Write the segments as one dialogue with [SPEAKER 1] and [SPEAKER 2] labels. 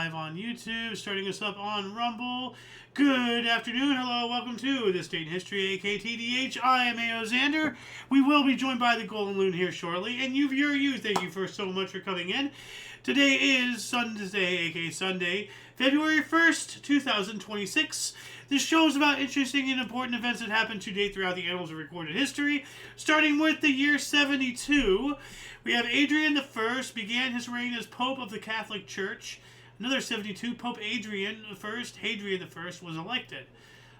[SPEAKER 1] live on YouTube, starting us up on Rumble. Good afternoon, hello, welcome to This Day in History, aka TDH. I am A.O. Xander. We will be joined by the Golden Loon here shortly, and you, thank you for so much for coming in. Today is Sunday, aka Sunday, February 1st, 2026. This show is about interesting and important events that happened to date throughout the annals of recorded history. Starting with the year 72, we have Adrian I began his reign as Pope of the Catholic Church. Another 72, Pope Hadrian I was elected.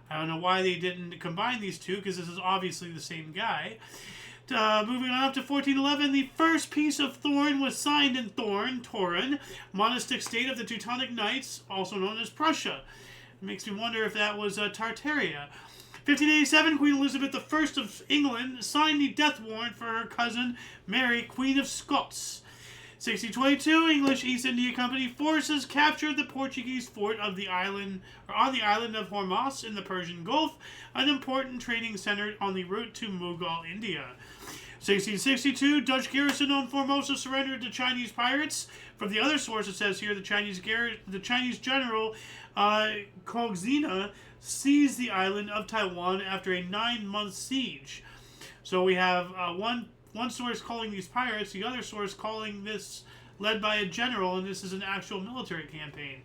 [SPEAKER 1] I don't know why they didn't combine these two, because this is obviously the same guy. Moving on up to 1411, the first Peace of Thorn was signed in Torin, monastic state of the Teutonic Knights, also known as Prussia. It makes me wonder if that was Tartaria. 1587, Queen Elizabeth I of England signed the death warrant for her cousin Mary, Queen of Scots. 1622, English East India Company forces captured the Portuguese fort of the island, on the island of Hormuz in the Persian Gulf, an important trading center on the route to Mughal India. 1662, Dutch garrison on Formosa surrendered to Chinese pirates. From the other source, it says here the Chinese general Kogzina seized the island of Taiwan after a 9-month siege. So we have one source calling these pirates, the other source calling this led by a general, and this is an actual military campaign.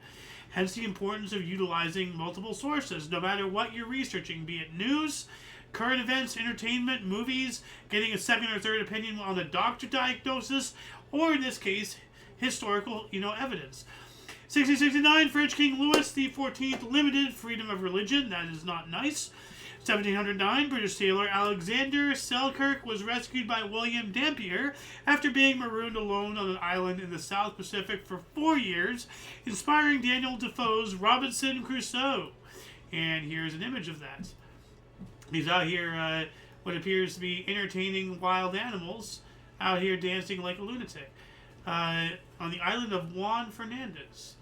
[SPEAKER 1] Hence the importance of utilizing multiple sources, no matter what you're researching, be it news, current events, entertainment, movies, getting a second or third opinion on a doctor diagnosis, or in this case, historical, evidence. 1669, French King Louis XIV limited freedom of religion. That is not nice. 1709, British sailor Alexander Selkirk was rescued by William Dampier after being marooned alone on an island in the South Pacific for 4 years, inspiring Daniel Defoe's Robinson Crusoe. And here's an image of that. He's out here, what appears to be entertaining wild animals, out here dancing like a lunatic, on the island of Juan Fernandez.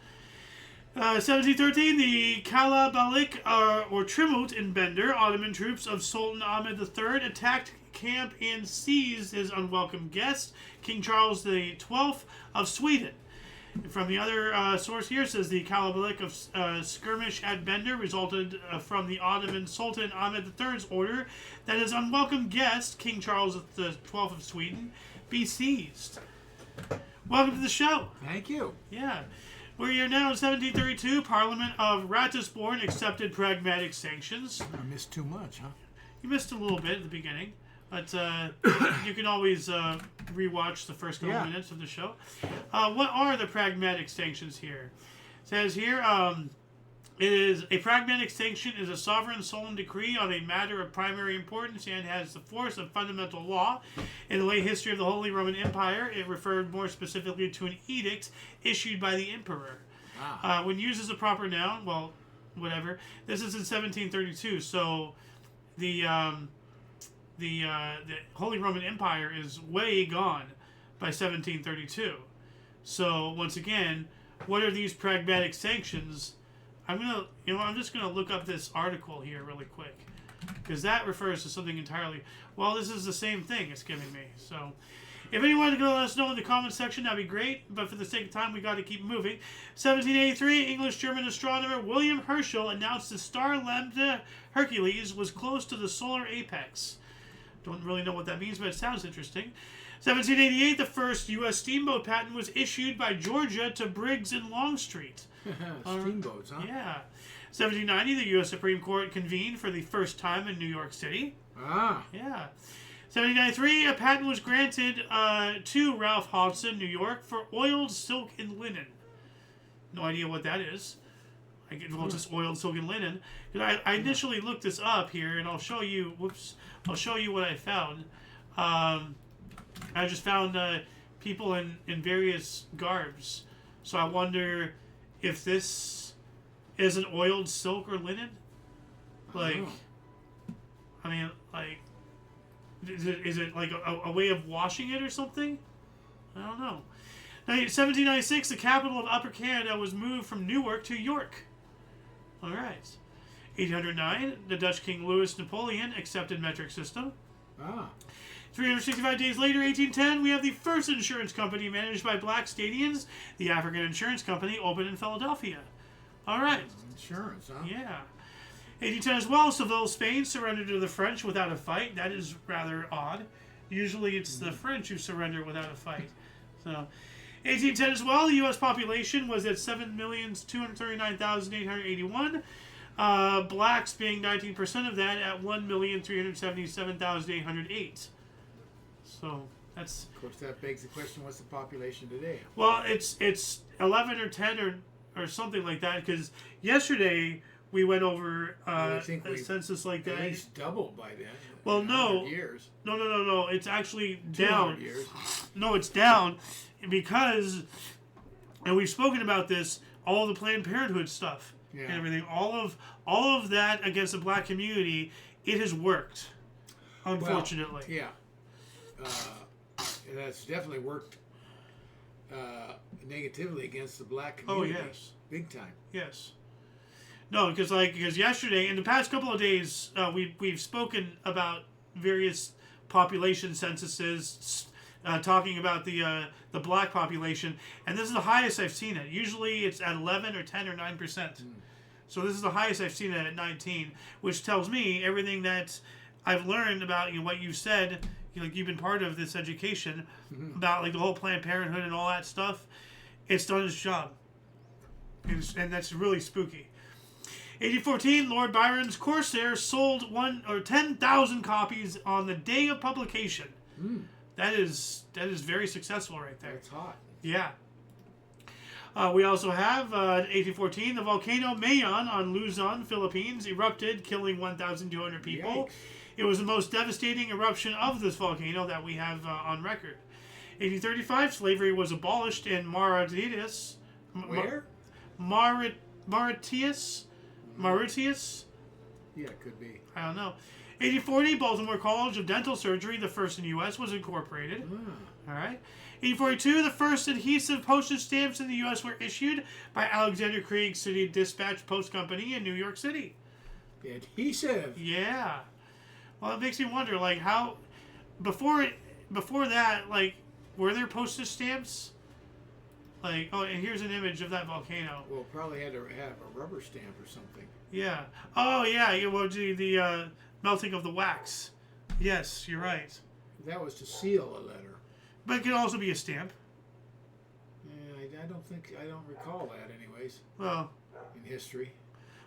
[SPEAKER 1] 1713, the Kalabalik, or Trimut in Bender, Ottoman troops of Sultan Ahmed III attacked camp and seized his unwelcome guest, King Charles XII of Sweden. From the other source here, says the Kalabalik of skirmish at Bender resulted from the Ottoman Sultan Ahmed III's order that his unwelcome guest, King Charles XII of Sweden, be seized. Welcome to the show.
[SPEAKER 2] Thank you.
[SPEAKER 1] Yeah. We are now in 1732. Parliament of Ratisbon accepted pragmatic sanctions.
[SPEAKER 2] I missed too much, huh?
[SPEAKER 1] You missed a little bit at the beginning, but you can always rewatch the first couple minutes of the show. What are the pragmatic sanctions here? It says here, it is a pragmatic sanction is a sovereign solemn decree on a matter of primary importance and has the force of fundamental law. In the late history of the Holy Roman Empire, it referred more specifically to an edict issued by the emperor. When used as a proper noun, well, whatever. This is in 1732, so the Holy Roman Empire is way gone by 1732. So once again, what are these pragmatic sanctions? I'm just gonna look up this article here really quick, because that refers to something entirely. Well, this is the same thing it's giving me. So, if anyone can let us know in the comments section, that'd be great. But for the sake of time, we got to keep moving. 1783, English-German astronomer William Herschel announced the star Lambda Hercules was close to the solar apex. Don't really know what that means, but it sounds interesting. 1788, the first U.S. steamboat patent was issued by Georgia to Briggs and Longstreet.
[SPEAKER 2] Steamboats, huh?
[SPEAKER 1] Yeah. 1790, the U.S. Supreme Court convened for the first time in New York City. Yeah. 1793, a patent was granted to Ralph Hodgson, New York, for oiled silk and linen. No idea what that is. Just oiled silk and linen. I initially looked this up here, and I'll show you. I'll show you what I found. I just found people in various garbs. So I wonder if this is an oiled silk or linen. Is it like a way of washing it or something? I don't know. Now, 1796, the capital of Upper Canada was moved from Newark to York. All right. 1809, the Dutch King Louis Napoleon accepted metric system. 365 days later, 1810, we have the first insurance company managed by black Stadians, the African Insurance Company, opened in Philadelphia. All right.
[SPEAKER 2] Insurance, huh?
[SPEAKER 1] Yeah. 1810 as well, Seville, Spain surrendered to the French without a fight. That is rather odd. Usually it's the French who surrender without a fight. So, 1810 as well, the U.S. population was at 7,239,881. Blacks being 19% of that at 1,377,808. So that's.
[SPEAKER 2] Of course, that begs the question: what's the population today?
[SPEAKER 1] Well, it's 11 or 10 or something like that. Because yesterday we went over a census like that.
[SPEAKER 2] At least doubled by then.
[SPEAKER 1] Well, no.
[SPEAKER 2] Years.
[SPEAKER 1] No. It's actually down.
[SPEAKER 2] Years.
[SPEAKER 1] No, it's down because, and we've spoken about this. All the Planned Parenthood stuff and everything. All of that against the black community. It has worked. Unfortunately.
[SPEAKER 2] Well, yeah. That's definitely worked negatively against the black community.
[SPEAKER 1] Oh, yes.
[SPEAKER 2] Big time.
[SPEAKER 1] Yes. No, because yesterday, in the past couple of days, we've spoken about various population censuses, talking about the black population, and this is the highest I've seen it. Usually it's at 11 or 10 or 9%. So this is the highest I've seen it at 19, which tells me everything that I've learned about what you said. You've been part of this education about the whole Planned Parenthood and all that stuff. It's done its job, and that's really spooky. 1814, Lord Byron's Corsair sold 10,000 copies on the day of publication. That is very successful right there.
[SPEAKER 2] That's hot.
[SPEAKER 1] Yeah. We also have 1814, the volcano Mayon on Luzon, Philippines, erupted, killing 1,200 people.
[SPEAKER 2] Yikes.
[SPEAKER 1] It was the most devastating eruption of this volcano that we have on record. 1835, slavery was abolished in Mauritius.
[SPEAKER 2] Where?
[SPEAKER 1] Mauritius?
[SPEAKER 2] Yeah, it could be.
[SPEAKER 1] I don't know. 1840, Baltimore College of Dental Surgery, the first in the U.S., was incorporated. All right. 1842, the first adhesive postage stamps in the U.S. were issued by Alexander Craig City Dispatch Post Company in New York City.
[SPEAKER 2] The adhesive.
[SPEAKER 1] Yeah. Well, it makes me wonder, how before that, were there postage stamps? Oh, and here's an image of that volcano.
[SPEAKER 2] Well, probably had to have a rubber stamp or something.
[SPEAKER 1] Yeah. Oh, yeah. The melting of the wax. Yes, you're right.
[SPEAKER 2] That was to seal a letter.
[SPEAKER 1] But it could also be a stamp.
[SPEAKER 2] Yeah, I don't recall that, anyways.
[SPEAKER 1] Well,
[SPEAKER 2] in history.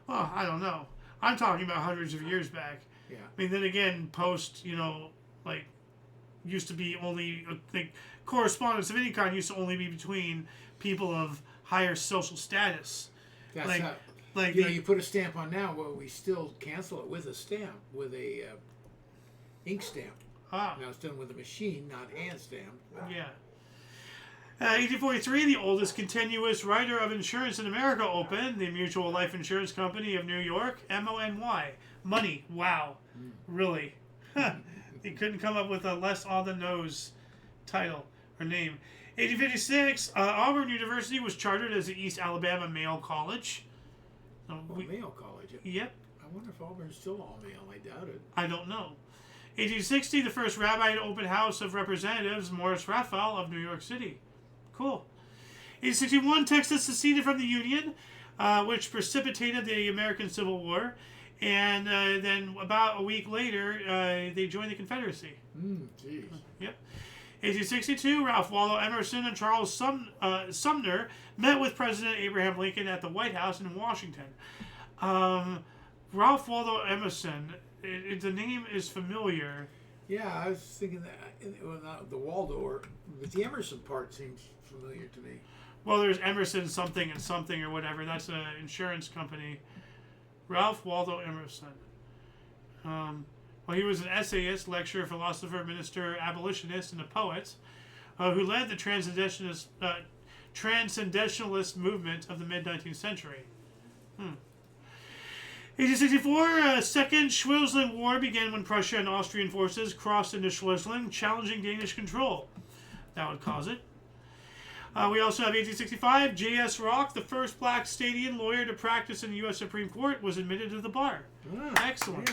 [SPEAKER 1] Well, I don't know. I'm talking about hundreds of years back.
[SPEAKER 2] Yeah.
[SPEAKER 1] I mean, then again, post, used to be only, correspondence of any kind used to only be between people of higher social status.
[SPEAKER 2] That's how, you put a stamp on now, well, we still cancel it with a stamp, with a ink stamp.
[SPEAKER 1] Ah.
[SPEAKER 2] Now it's done with a machine, not hand stamped.
[SPEAKER 1] Yeah. 1843, the oldest continuous writer of insurance in America opened, the Mutual Life Insurance Company of New York, MONY. Money. Wow. Really. They couldn't come up with a less on-the-nose title or name. 1856, Auburn University was chartered as the East Alabama Male College.
[SPEAKER 2] Male college?
[SPEAKER 1] Yep.
[SPEAKER 2] I wonder if Auburn's still all male. I doubt it.
[SPEAKER 1] I don't know. 1860, the first rabbi to open House of Representatives, Morris Raphael of New York City. Cool. 1861, Texas seceded from the Union, which precipitated the American Civil War. And then about a week later, they joined the Confederacy.
[SPEAKER 2] Jeez.
[SPEAKER 1] Yep. 1862, Ralph Waldo Emerson and Charles Sumner met with President Abraham Lincoln at the White House in Washington. Ralph Waldo Emerson, the name is familiar.
[SPEAKER 2] Yeah, I was thinking that, well, not the Waldo, but the Emerson part seems familiar to me.
[SPEAKER 1] Well, there's Emerson something and something or whatever. That's an insurance company. Ralph Waldo Emerson. Well, he was an essayist, lecturer, philosopher, minister, abolitionist, and a poet who led the transcendentalist movement of the mid-19th century. 1864, Second Schleswig War began when Prussia and Austrian forces crossed into Schleswig, challenging Danish control. That would cause it. We also have 1865. J.S. Rock, the first black stadium lawyer to practice in the U.S. Supreme Court, was admitted to the bar. Excellent.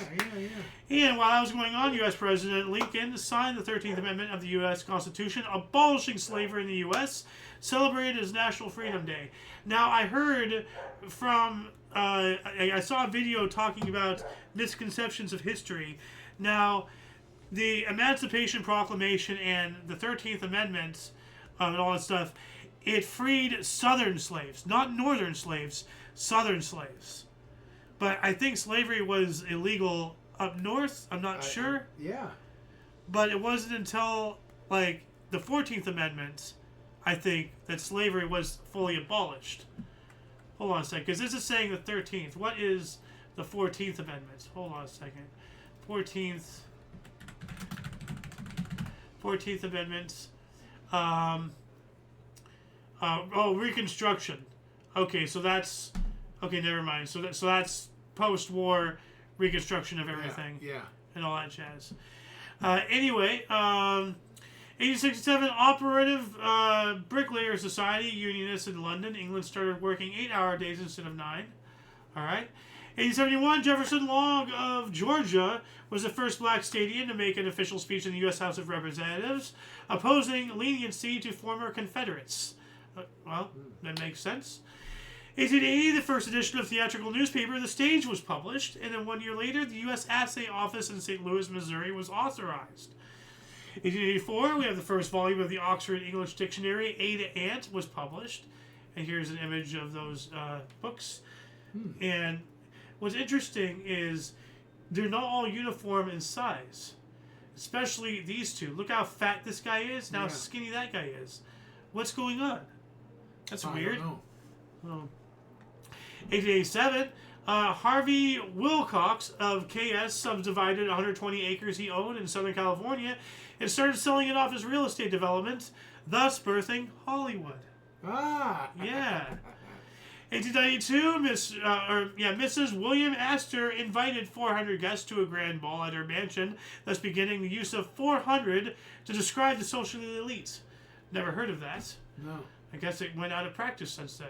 [SPEAKER 1] And while that was going on, U.S. President Lincoln signed the 13th Amendment of the U.S. Constitution, abolishing slavery in the U.S., celebrated as National Freedom Day. Now, I heard from, I saw a video talking about misconceptions of history. Now, the Emancipation Proclamation and the 13th Amendment and all that stuff, it freed Southern slaves, not Northern slaves, Southern slaves. But I think slavery was illegal up north. I'm not sure.
[SPEAKER 2] Yeah.
[SPEAKER 1] But it wasn't until, like, the 14th Amendment, I think, that slavery was fully abolished. Hold on a second, because this is saying the 13th. What is the 14th Amendment? Hold on a second. 14th Amendment. Reconstruction. Okay, so that's... Okay, never mind. So that's post-war reconstruction of everything.
[SPEAKER 2] Yeah.
[SPEAKER 1] And all that jazz. Anyway, 1867, Operative Bricklayer Society, Unionists in London, England, started working 8-hour days instead of 9. All right. 1871, Jefferson Long of Georgia was the first black statesman to make an official speech in the U.S. House of Representatives, opposing leniency to former Confederates. Well, that makes sense. 1880, the first edition of theatrical newspaper, The Stage, was published, and then 1 year later, the U.S. Assay Office in St. Louis, Missouri, was authorized. 1884, we have the first volume of the Oxford English Dictionary, A to Ant, was published, and here's an image of those books. And what's interesting is they're not all uniform in size, especially these two. Look how fat this guy is, now how skinny that guy is. What's going on? That's weird.
[SPEAKER 2] I don't know.
[SPEAKER 1] 1887, Harvey Wilcox of KS subdivided 120 acres he owned in Southern California and started selling it off as real estate development, thus birthing Hollywood. Yeah. 1892, Mrs. William Astor invited 400 guests to a grand ball at her mansion, thus beginning the use of 400 to describe the social elite. Never heard of that.
[SPEAKER 2] No.
[SPEAKER 1] I guess it went out of practice since then.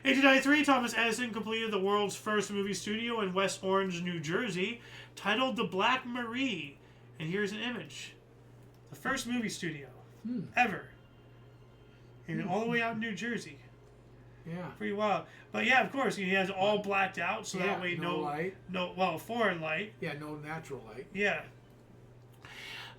[SPEAKER 1] 1893, Thomas Edison completed the world's first movie studio in West Orange, New Jersey, titled The Black Marie. And here's an image. The first movie studio ever. And all the way out in New Jersey.
[SPEAKER 2] Yeah.
[SPEAKER 1] Pretty wild. But yeah, of course, he has all blacked out, so that way
[SPEAKER 2] no light.
[SPEAKER 1] Foreign light.
[SPEAKER 2] Yeah, no natural light.
[SPEAKER 1] Yeah.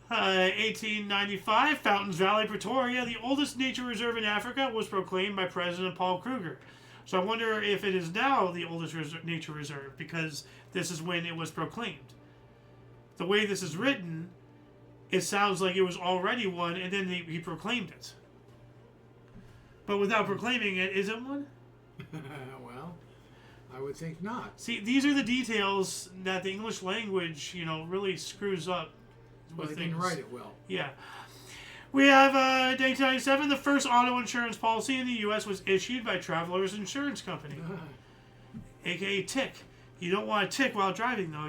[SPEAKER 1] 1895, Fountains Valley, Pretoria, the oldest nature reserve in Africa, was proclaimed by President Paul Kruger. So I wonder if it is now the oldest nature reserve, because this is when it was proclaimed. The way this is written, it sounds like it was already one, and then he proclaimed it. But without proclaiming it, is it one?
[SPEAKER 2] Well, I would think not.
[SPEAKER 1] See, these are the details that the English language, really screws up.
[SPEAKER 2] Well, they didn't write it well.
[SPEAKER 1] Yeah. We have 1997, the first auto insurance policy in the U.S. was issued by Travelers Insurance Company, a.k.a. Tick. You don't want to tick while driving, though,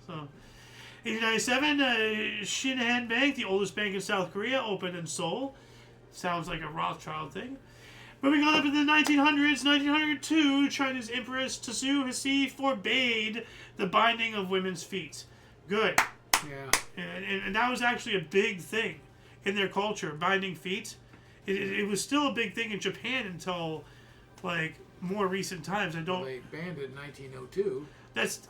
[SPEAKER 1] So, 1897, Shinhan Bank, the oldest bank in South Korea, opened in Seoul. Sounds like a Rothschild thing. Moving on up in the 1900s, 1902, China's Empress Cixi forbade the binding of women's feet. Good.
[SPEAKER 2] Yeah.
[SPEAKER 1] And that was actually a big thing in their culture, binding feet. It was still a big thing in Japan until, more recent times.
[SPEAKER 2] Well, they banned it in 1902.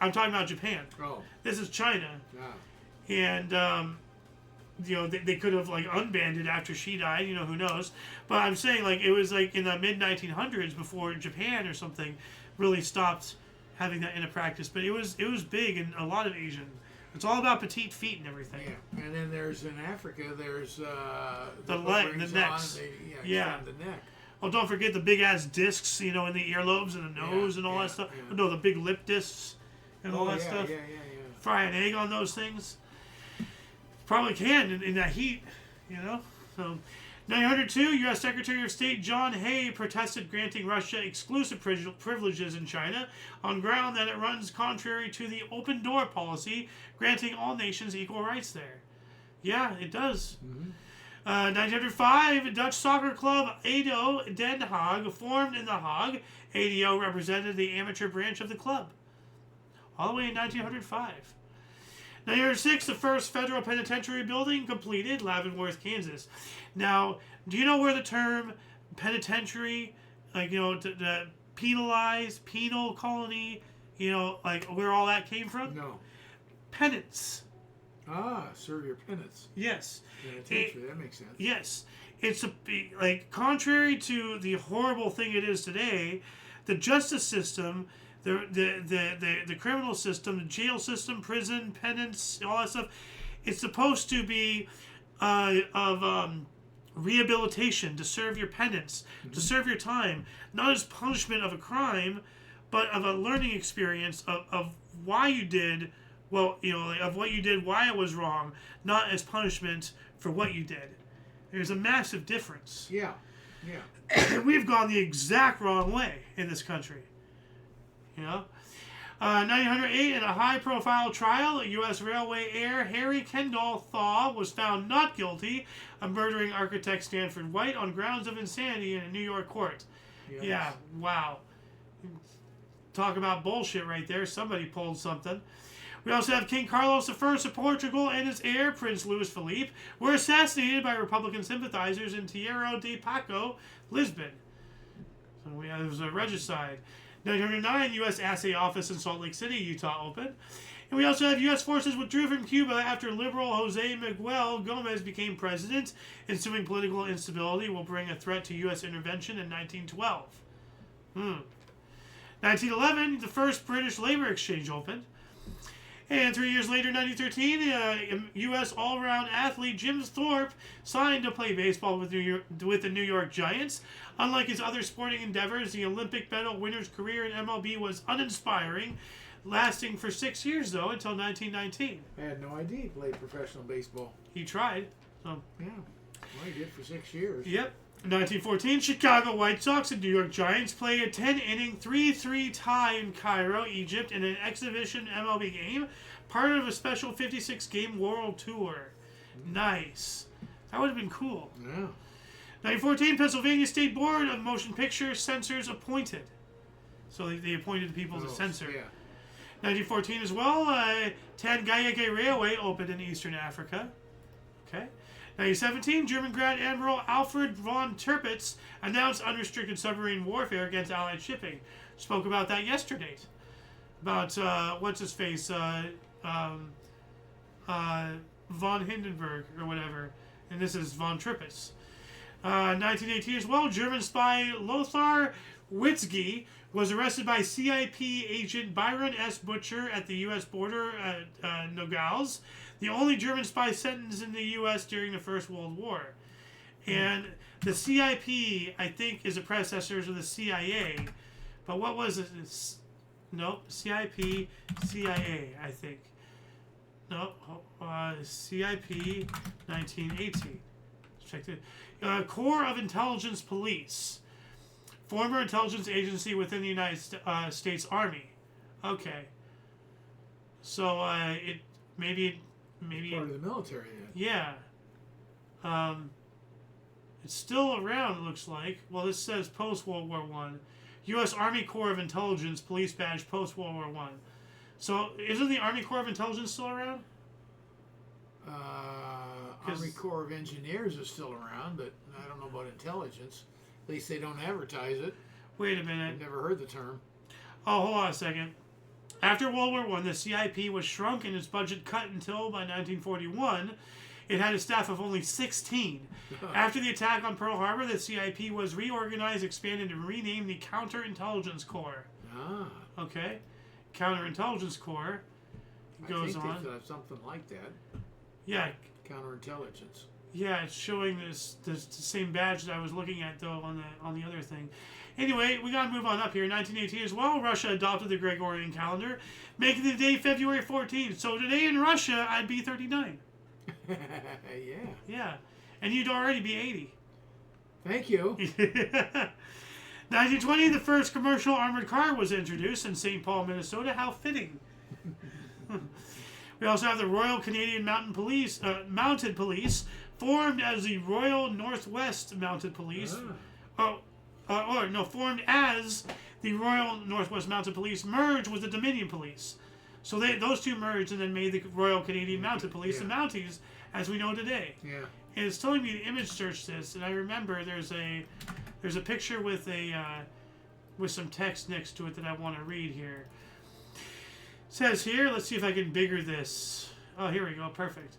[SPEAKER 1] I'm talking about Japan.
[SPEAKER 2] Oh.
[SPEAKER 1] This is China.
[SPEAKER 2] Ah.
[SPEAKER 1] And, they could have, unbanned it after she died, who knows. But I'm saying, it was, in the mid-1900s before Japan or something really stopped having that into practice. But it was big in a lot of Asian. It's all about petite feet and everything.
[SPEAKER 2] Yeah, and then there's in Africa, there's
[SPEAKER 1] the necks.
[SPEAKER 2] Extend the neck.
[SPEAKER 1] Oh, don't forget the big ass discs, in the earlobes and the nose and all that stuff.
[SPEAKER 2] Yeah.
[SPEAKER 1] No, the big lip discs and all that stuff.
[SPEAKER 2] Yeah.
[SPEAKER 1] Fry an egg on those things. Probably can in that heat, So, 1902, U.S. Secretary of State John Hay protested granting Russia exclusive privileges in China on ground that it runs contrary to the open door policy, granting all nations equal rights there. Yeah, it does.
[SPEAKER 2] Mm-hmm.
[SPEAKER 1] 1905, Dutch soccer club ADO Den Haag formed in The Hague. ADO represented the amateur branch of the club. All the way in 1905. 1906, the first federal penitentiary building completed, Leavenworth, Kansas. Now, do you know where the term penitentiary, like, to penalize, penal colony, like where all that came from?
[SPEAKER 2] No.
[SPEAKER 1] Penance.
[SPEAKER 2] Ah, serve your penance.
[SPEAKER 1] Yes.
[SPEAKER 2] Penitentiary, that makes sense.
[SPEAKER 1] Yes. It's contrary to the horrible thing it is today, the justice system, the criminal system, the jail system, prison, penance, all that stuff, it's supposed to be of rehabilitation, to serve your penance, to serve your time, not as punishment of a crime, but of a learning experience of why you did, of what you did, why it was wrong, not as punishment for what you did. There's a massive difference.
[SPEAKER 2] Yeah.
[SPEAKER 1] We've gone the exact wrong way in this country. 1908, in a high-profile trial, U.S. Railway heir Harry Kendall Thaw was found not guilty of murdering architect Stanford White on grounds of insanity in a New York court. Yes. Yeah, wow. Talk about bullshit right there. Somebody pulled something. We also have King Carlos I of Portugal and his heir, Prince Luís Felipe, were assassinated by Republican sympathizers in Tierra de Paco, Lisbon. So there was a regicide. 1909, U.S. Assay Office in Salt Lake City, Utah opened. And we also have U.S. forces withdrew from Cuba after liberal Jose Miguel Gomez became president. Ensuing political instability will bring a threat to U.S. intervention in 1912. 1911, the first British labor exchange opened. And 3 years later, 1913, U.S. all-around athlete Jim Thorpe signed to play baseball with the New York Giants. Unlike his other sporting endeavors, the Olympic medal winner's career in MLB was uninspiring, lasting for 6 years, though, until 1919.
[SPEAKER 2] I had no idea he played professional baseball.
[SPEAKER 1] He tried. So.
[SPEAKER 2] Yeah. Well, he did for 6 years.
[SPEAKER 1] Yep. 1914, Chicago White Sox and New York Giants play a 10-inning 3-3 tie in Cairo, Egypt, in an exhibition MLB game, part of a special 56-game World Tour. Nice. That would have been cool.
[SPEAKER 2] Yeah.
[SPEAKER 1] 1914, Pennsylvania State Board of Motion Picture Censors appointed. So they appointed people to censor.
[SPEAKER 2] Yeah.
[SPEAKER 1] 1914 as well, Tanganyika Railway opened in Eastern Africa. Okay. 1917, German Grand Admiral Alfred von Tirpitz announced unrestricted submarine warfare against Allied shipping. Spoke about that yesterday. About, what's-his-face, von Hindenburg, or whatever. And this is von Tirpitz. 1918 as well, German spy Lothar Witzke was arrested by CIP agent Byron S. Butcher at the U.S. border at Nogales, the only German spy sentenced in the U.S. during the First World War. And the CIP, I think, is a predecessor of the CIA. But what was it? Nope, CIP, CIA, I think. Nope, CIP 1918. Check it. Corps of Intelligence Police. Former intelligence agency within the United States Army. Okay. So, it maybe
[SPEAKER 2] part of the military then.
[SPEAKER 1] Yeah. It's still around, it looks like. Well, this says post-World War I. U.S. Army Corps of Intelligence Police Badge post-World War I. So, isn't the Army Corps of Intelligence still around?
[SPEAKER 2] Army Corps of Engineers is still around, but I don't know about intelligence. At least they don't advertise it.
[SPEAKER 1] Wait a minute.
[SPEAKER 2] I've never heard the term.
[SPEAKER 1] Oh, hold on a second. After World War I, the CIP was shrunk and its budget cut until, by 1941, it had a staff of only 16. After the attack on Pearl Harbor, the CIP was reorganized, expanded, and renamed the Counterintelligence Corps.
[SPEAKER 2] Ah.
[SPEAKER 1] Okay. Counterintelligence Corps goes on.
[SPEAKER 2] I think they have something like that.
[SPEAKER 1] Yeah.
[SPEAKER 2] Counterintelligence.
[SPEAKER 1] Yeah, it's showing this the same badge that I was looking at, though, on the other thing. Anyway, we got to move on up here. 1918 as well, Russia adopted the Gregorian calendar, making the day February 14th. So today in Russia, I'd be 39.
[SPEAKER 2] Yeah.
[SPEAKER 1] Yeah. And you'd already be 80.
[SPEAKER 2] Thank you.
[SPEAKER 1] 1920, the first commercial armored car was introduced in St. Paul, Minnesota. How fitting. We also have the Royal Canadian Mounted Police formed as the Royal Northwest Mounted Police. Formed as the Royal Northwest Mounted Police merged with the Dominion Police. So those two merged and then made the Royal Canadian Mounted Police, the Mounties, as we know today.
[SPEAKER 2] Yeah.
[SPEAKER 1] And it's telling me to image search this, and I remember there's a picture with with some text next to it that I want to read here. It says here, let's see if I can bigger this. Oh, here we go, perfect.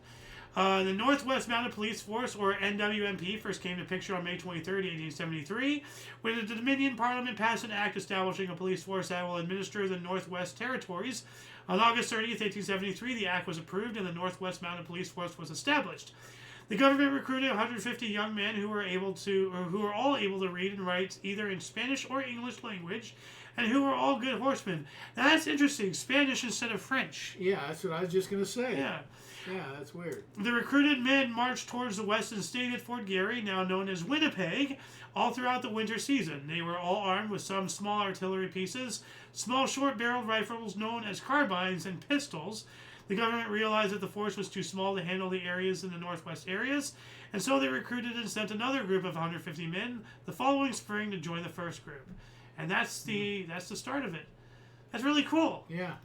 [SPEAKER 1] The Northwest Mounted Police Force, or NWMP, first came to picture on May 23rd, 1873, when the Dominion Parliament passed an act establishing a police force that will administer the Northwest Territories. On August 30th, 1873, the act was approved and the Northwest Mounted Police Force was established. The government recruited 150 young men who were all able to read and write either in Spanish or English language, and who were all good horsemen. Now that's interesting, Spanish instead of French.
[SPEAKER 2] Yeah, that's what I was just going to say.
[SPEAKER 1] Yeah.
[SPEAKER 2] Yeah, that's weird.
[SPEAKER 1] The recruited men marched towards the western state at Fort Garry, now known as Winnipeg, all throughout the winter season. They were all armed with some small artillery pieces, small short-barreled rifles known as carbines, and pistols. The government realized that the force was too small to handle the areas in the northwest areas, and so they recruited and sent another group of 150 men the following spring to join the first group. And that's the start of it. That's really cool.
[SPEAKER 2] Yeah.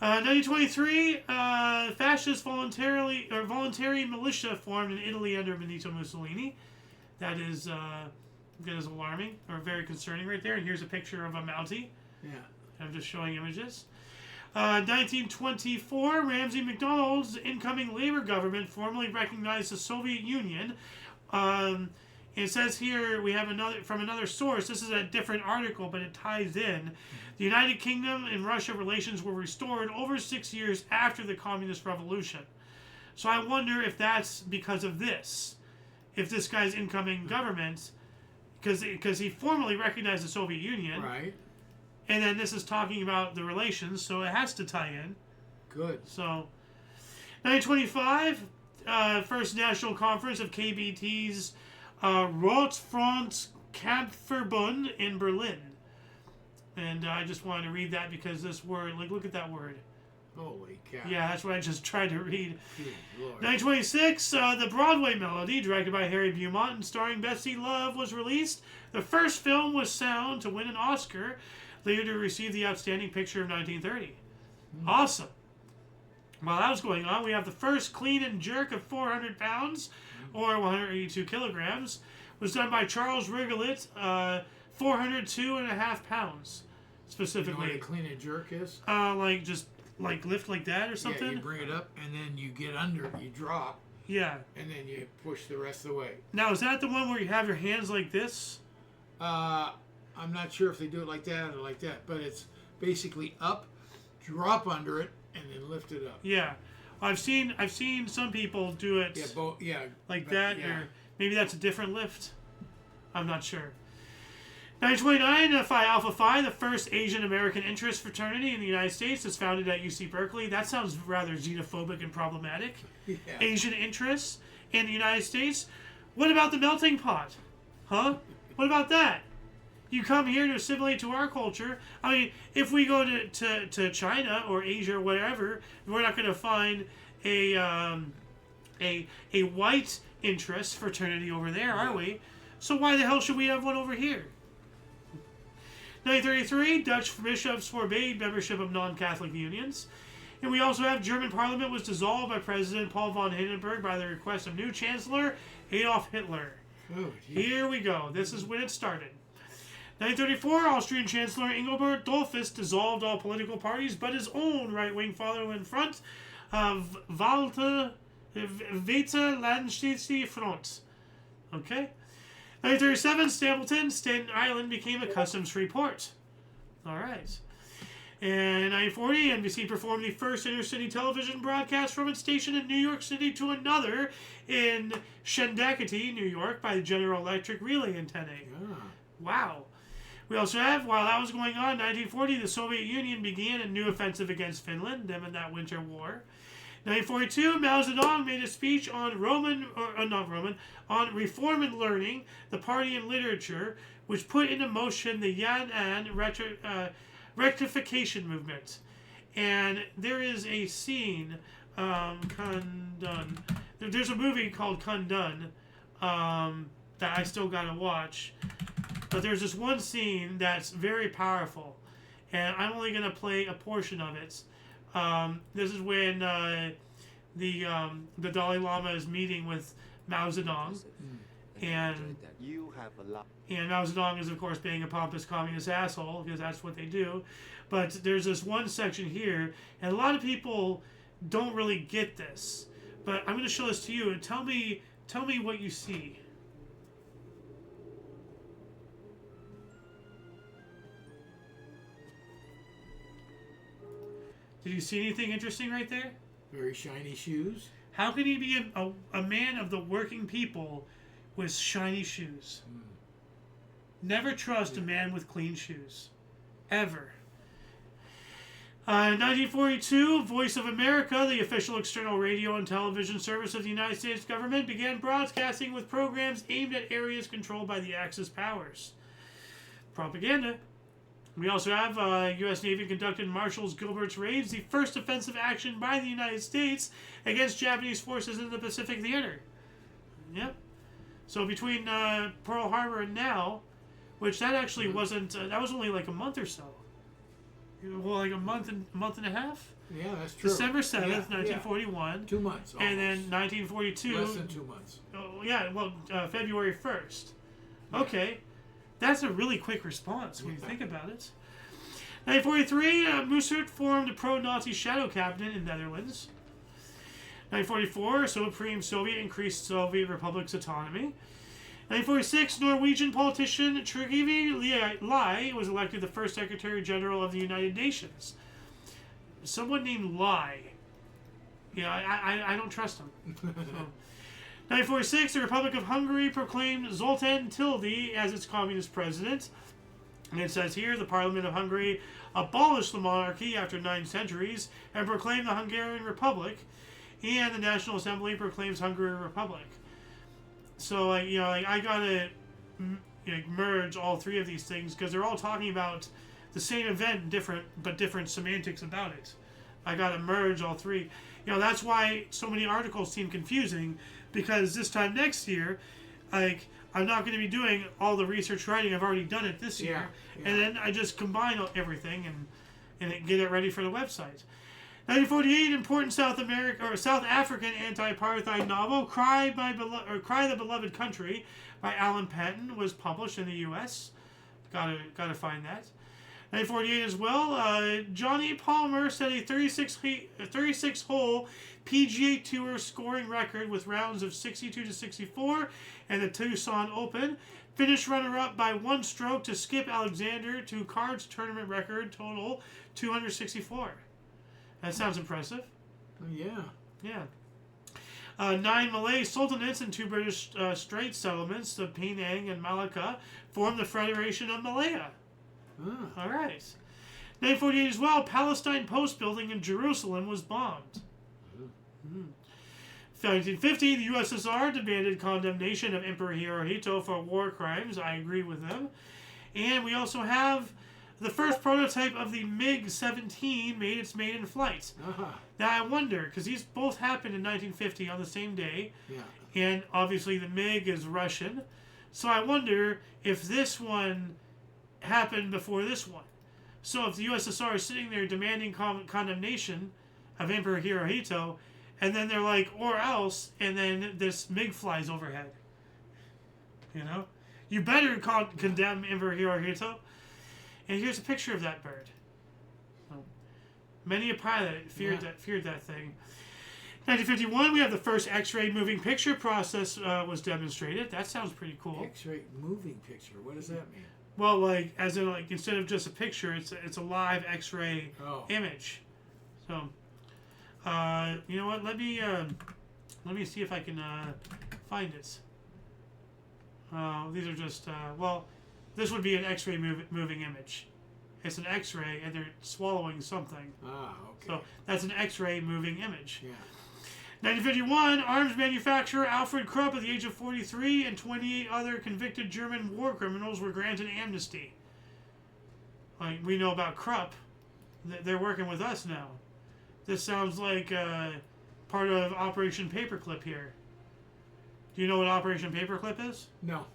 [SPEAKER 1] 1923, fascist voluntary militia formed in Italy under Benito Mussolini. That is alarming, or very concerning right there. And here's a picture of a Mountie.
[SPEAKER 2] Yeah.
[SPEAKER 1] I'm just showing images. 1924, Ramsay MacDonald's incoming Labour government formally recognized the Soviet Union. It says here, we have from another source, this is a different article, but it ties in. The United Kingdom and Russia relations were restored over 6 years after the Communist Revolution. So I wonder if that's because of this. If this guy's incoming government, because he formally recognized the Soviet Union.
[SPEAKER 2] Right.
[SPEAKER 1] And then this is talking about the relations, so it has to tie in.
[SPEAKER 2] Good.
[SPEAKER 1] So, 1925, First National Conference of KBT's Rotfront-Kampfverbund in Berlin. And I just wanted to read that because this word, look at that word.
[SPEAKER 2] Holy cow.
[SPEAKER 1] Yeah, that's what I just tried to read.
[SPEAKER 2] Good Lord.
[SPEAKER 1] 1926, the Broadway Melody, directed by Harry Beaumont and starring Betsy Love, was released. The first film was sound to win an Oscar, later to receive the Outstanding Picture of 1930. Awesome. While that was going on, we have the first clean and jerk of 400 pounds, or 182 kilograms, was done by Charles Rigolet, 402.5 pounds, specifically.
[SPEAKER 2] You know what a clean and jerk is?
[SPEAKER 1] Like lift like that or something?
[SPEAKER 2] Yeah, you bring it up, and then you get under, you drop.
[SPEAKER 1] Yeah.
[SPEAKER 2] And then you push the rest of the way.
[SPEAKER 1] Now, is that the one where you have your hands like this?
[SPEAKER 2] I'm not sure if they do it like that or like that, but it's basically up, drop under it, and then lift it up.
[SPEAKER 1] Yeah. I've seen some people do it like that,
[SPEAKER 2] yeah.
[SPEAKER 1] or maybe that's a different lift. I'm not sure. 1929, Phi Alpha Phi, the first Asian American interest fraternity in the United States, is founded at UC Berkeley. That sounds rather xenophobic and problematic.
[SPEAKER 2] Yeah.
[SPEAKER 1] Asian interests in the United States. What about the melting pot? Huh? What about that? You come here to assimilate to our culture. I mean, if we go to China or Asia or whatever, we're not going to find a white interest fraternity over there, are we? So why the hell should we have one over here? 1933, Dutch bishops forbade membership of non-Catholic unions. And we also have German Parliament was dissolved by President Paul von Hindenburg by the request of new Chancellor Adolf Hitler.
[SPEAKER 2] Oh,
[SPEAKER 1] here we go. This is when it started. 1934, Austrian Chancellor Engelbert Dollfuss dissolved all political parties but his own right-wing Fatherland Front of Vaterlandse Front. Okay? 1937, Stapleton, Staten Island became a customs-free port. All right. In 1940, NBC performed the first intercity television broadcast from its station in New York City to another in Schenectady, New York, by the General Electric relay antennae.
[SPEAKER 2] Yeah.
[SPEAKER 1] Wow. We also have, while that was going on, in 1940, the Soviet Union began a new offensive against Finland, them in that winter war. 1942, Mao Zedong made a speech on on reform and learning, the party and literature, which put into motion the Yan'an rectification movement. And there is a scene Kundun. There's a movie called Kundun that I still gotta watch. But there's this one scene that's very powerful. And I'm only going to play a portion of it. This is when the Dalai Lama is meeting with Mao Zedong. And Mao Zedong is, of course, being a pompous communist asshole, because that's what they do. But there's this one section here, and a lot of people don't really get this. But I'm going to show this to you, and tell me what you see. Did you see anything interesting right there?
[SPEAKER 2] Very shiny shoes.
[SPEAKER 1] How can he be a man of the working people with shiny shoes? Never trust a man with clean shoes. Ever. 1942, Voice of America, the official external radio and television service of the United States government, began broadcasting with programs aimed at areas controlled by the Axis powers. Propaganda. We also have U.S. Navy conducted Marshal Gilbert's raids, the first offensive action by the United States against Japanese forces in the Pacific Theater. Yep. So between Pearl Harbor and now, which that actually wasn't, that was only like a month or so. Well, like a month and a half?
[SPEAKER 2] Yeah, that's true.
[SPEAKER 1] December 7th, 1941.
[SPEAKER 2] Yeah. 2 months. Almost.
[SPEAKER 1] And then 1942.
[SPEAKER 2] Less than 2 months.
[SPEAKER 1] Oh, yeah, well, February 1st. Okay. That's a really quick response when you think about it. 1943, Mussert formed a pro-Nazi shadow cabinet in Netherlands. 1944, Supreme Soviet increased Soviet Republic's autonomy. 1946, Norwegian politician Trygve Lie was elected the first Secretary General of the United Nations. Someone named Lie. Yeah, I don't trust him. So. 1946, the Republic of Hungary proclaimed Zoltán Tildy as its communist president. And it says here, the Parliament of Hungary abolished the monarchy after 9 centuries and proclaimed the Hungarian Republic, and the National Assembly proclaims Hungary a republic. So, I gotta merge all 3 of these things because they're all talking about the same event, different semantics about it. I gotta merge all 3. That's why so many articles seem confusing. Because this time next year, I'm not going to be doing all the research writing. I've already done it this year. Yeah. And then I just combine everything and get it ready for the website. 1948, important South African anti-apartheid novel, Cry the Beloved Country by Alan Paton was published in the U.S. Gotta find that. 1948 as well, Johnny Palmer set a 36-hole PGA Tour scoring record with rounds of 62 to 64 and the Tucson Open. Finished runner-up by 1 stroke to Skip Alexander to cards tournament record total 264. That sounds impressive.
[SPEAKER 2] Yeah.
[SPEAKER 1] Yeah. 9 Malay sultanates and 2 British Straits settlements, the Penang and Malacca, formed the Federation of Malaya. All right. 1948 as well, Palestine Post building in Jerusalem was bombed. 1950, the USSR demanded condemnation of Emperor Hirohito for war crimes. I agree with them. And we also have the first prototype of the MiG-17 made its maiden flight. Now I wonder, because these both happened in 1950 on the same day.
[SPEAKER 2] Yeah.
[SPEAKER 1] And obviously the MiG is Russian. So I wonder if this one happened before this one. So if the USSR is sitting there demanding condemnation of Emperor Hirohito, and then they're like, or else, and then this MiG flies overhead. You better condemn Emperor Hirohito. And here's a picture of that bird. Many a pilot feared that thing. 1951, we have the first X-ray moving picture process was demonstrated. That sounds pretty cool.
[SPEAKER 2] X-ray moving picture. What does that mean?
[SPEAKER 1] Well, as in, instead of just a picture, it's a live X-ray image. So, you know what? Let me see if I can find it. These are just this would be an X-ray moving image. It's an X-ray, and they're swallowing something.
[SPEAKER 2] Okay.
[SPEAKER 1] So that's an X-ray moving image.
[SPEAKER 2] Yeah.
[SPEAKER 1] 1951, arms manufacturer Alfred Krupp, at the age of 43, and 28 other convicted German war criminals were granted amnesty. We know about Krupp. They're working with us now. This sounds like part of Operation Paperclip here. Do you know what Operation Paperclip is?
[SPEAKER 2] No.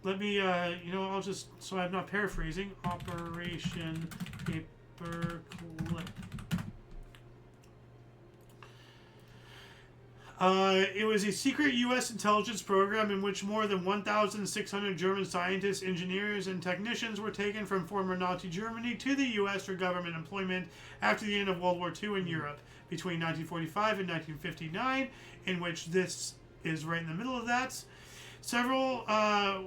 [SPEAKER 1] Let me, I'll just, so I'm not paraphrasing, Operation Paperclip. It was a secret U.S. intelligence program in which more than 1,600 German scientists, engineers, and technicians were taken from former Nazi Germany to the U.S. for government employment after the end of World War II in Europe between 1945 and 1959, in which this is right in the middle of that. Several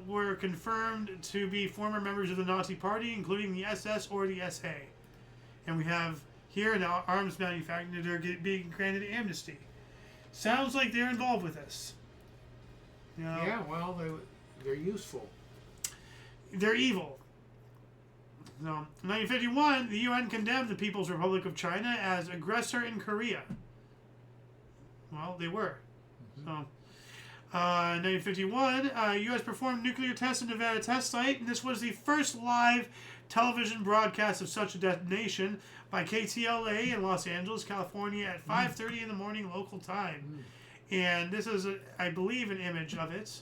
[SPEAKER 1] were confirmed to be former members of the Nazi Party, including the SS or the SA. And we have here an arms manufacturer that are being granted amnesty. Sounds like they're involved with this. You know?
[SPEAKER 2] Yeah, well, they're useful.
[SPEAKER 1] They're evil. So, in 1951, the UN condemned the People's Republic of China as aggressor in Korea. Well, they were. So, in 1951, U.S. performed nuclear tests in Nevada test site, and this was the first live television broadcast of such a detonation by KTLA in Los Angeles, California at 5:30 in the morning local time. And this is, I believe, an image of it.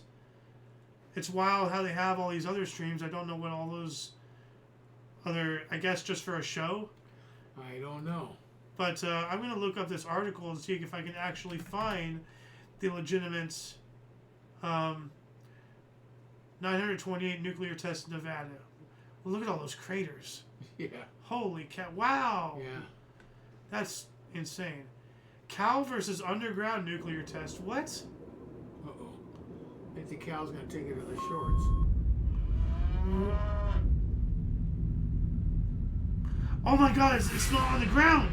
[SPEAKER 1] It's wild how they have all these other streams. I don't know what all those other, I guess just for a show.
[SPEAKER 2] I don't know.
[SPEAKER 1] But I'm going to look up this article and see if I can actually find the legitimate 928 nuclear tests in Nevada. Well, look at all those craters.
[SPEAKER 2] Yeah.
[SPEAKER 1] Holy cow. Wow.
[SPEAKER 2] Yeah.
[SPEAKER 1] That's insane. Cow versus underground nuclear test. What?
[SPEAKER 2] Uh-oh. I think the cow's going to take it to the shorts.
[SPEAKER 1] Oh my god, it's not on the ground.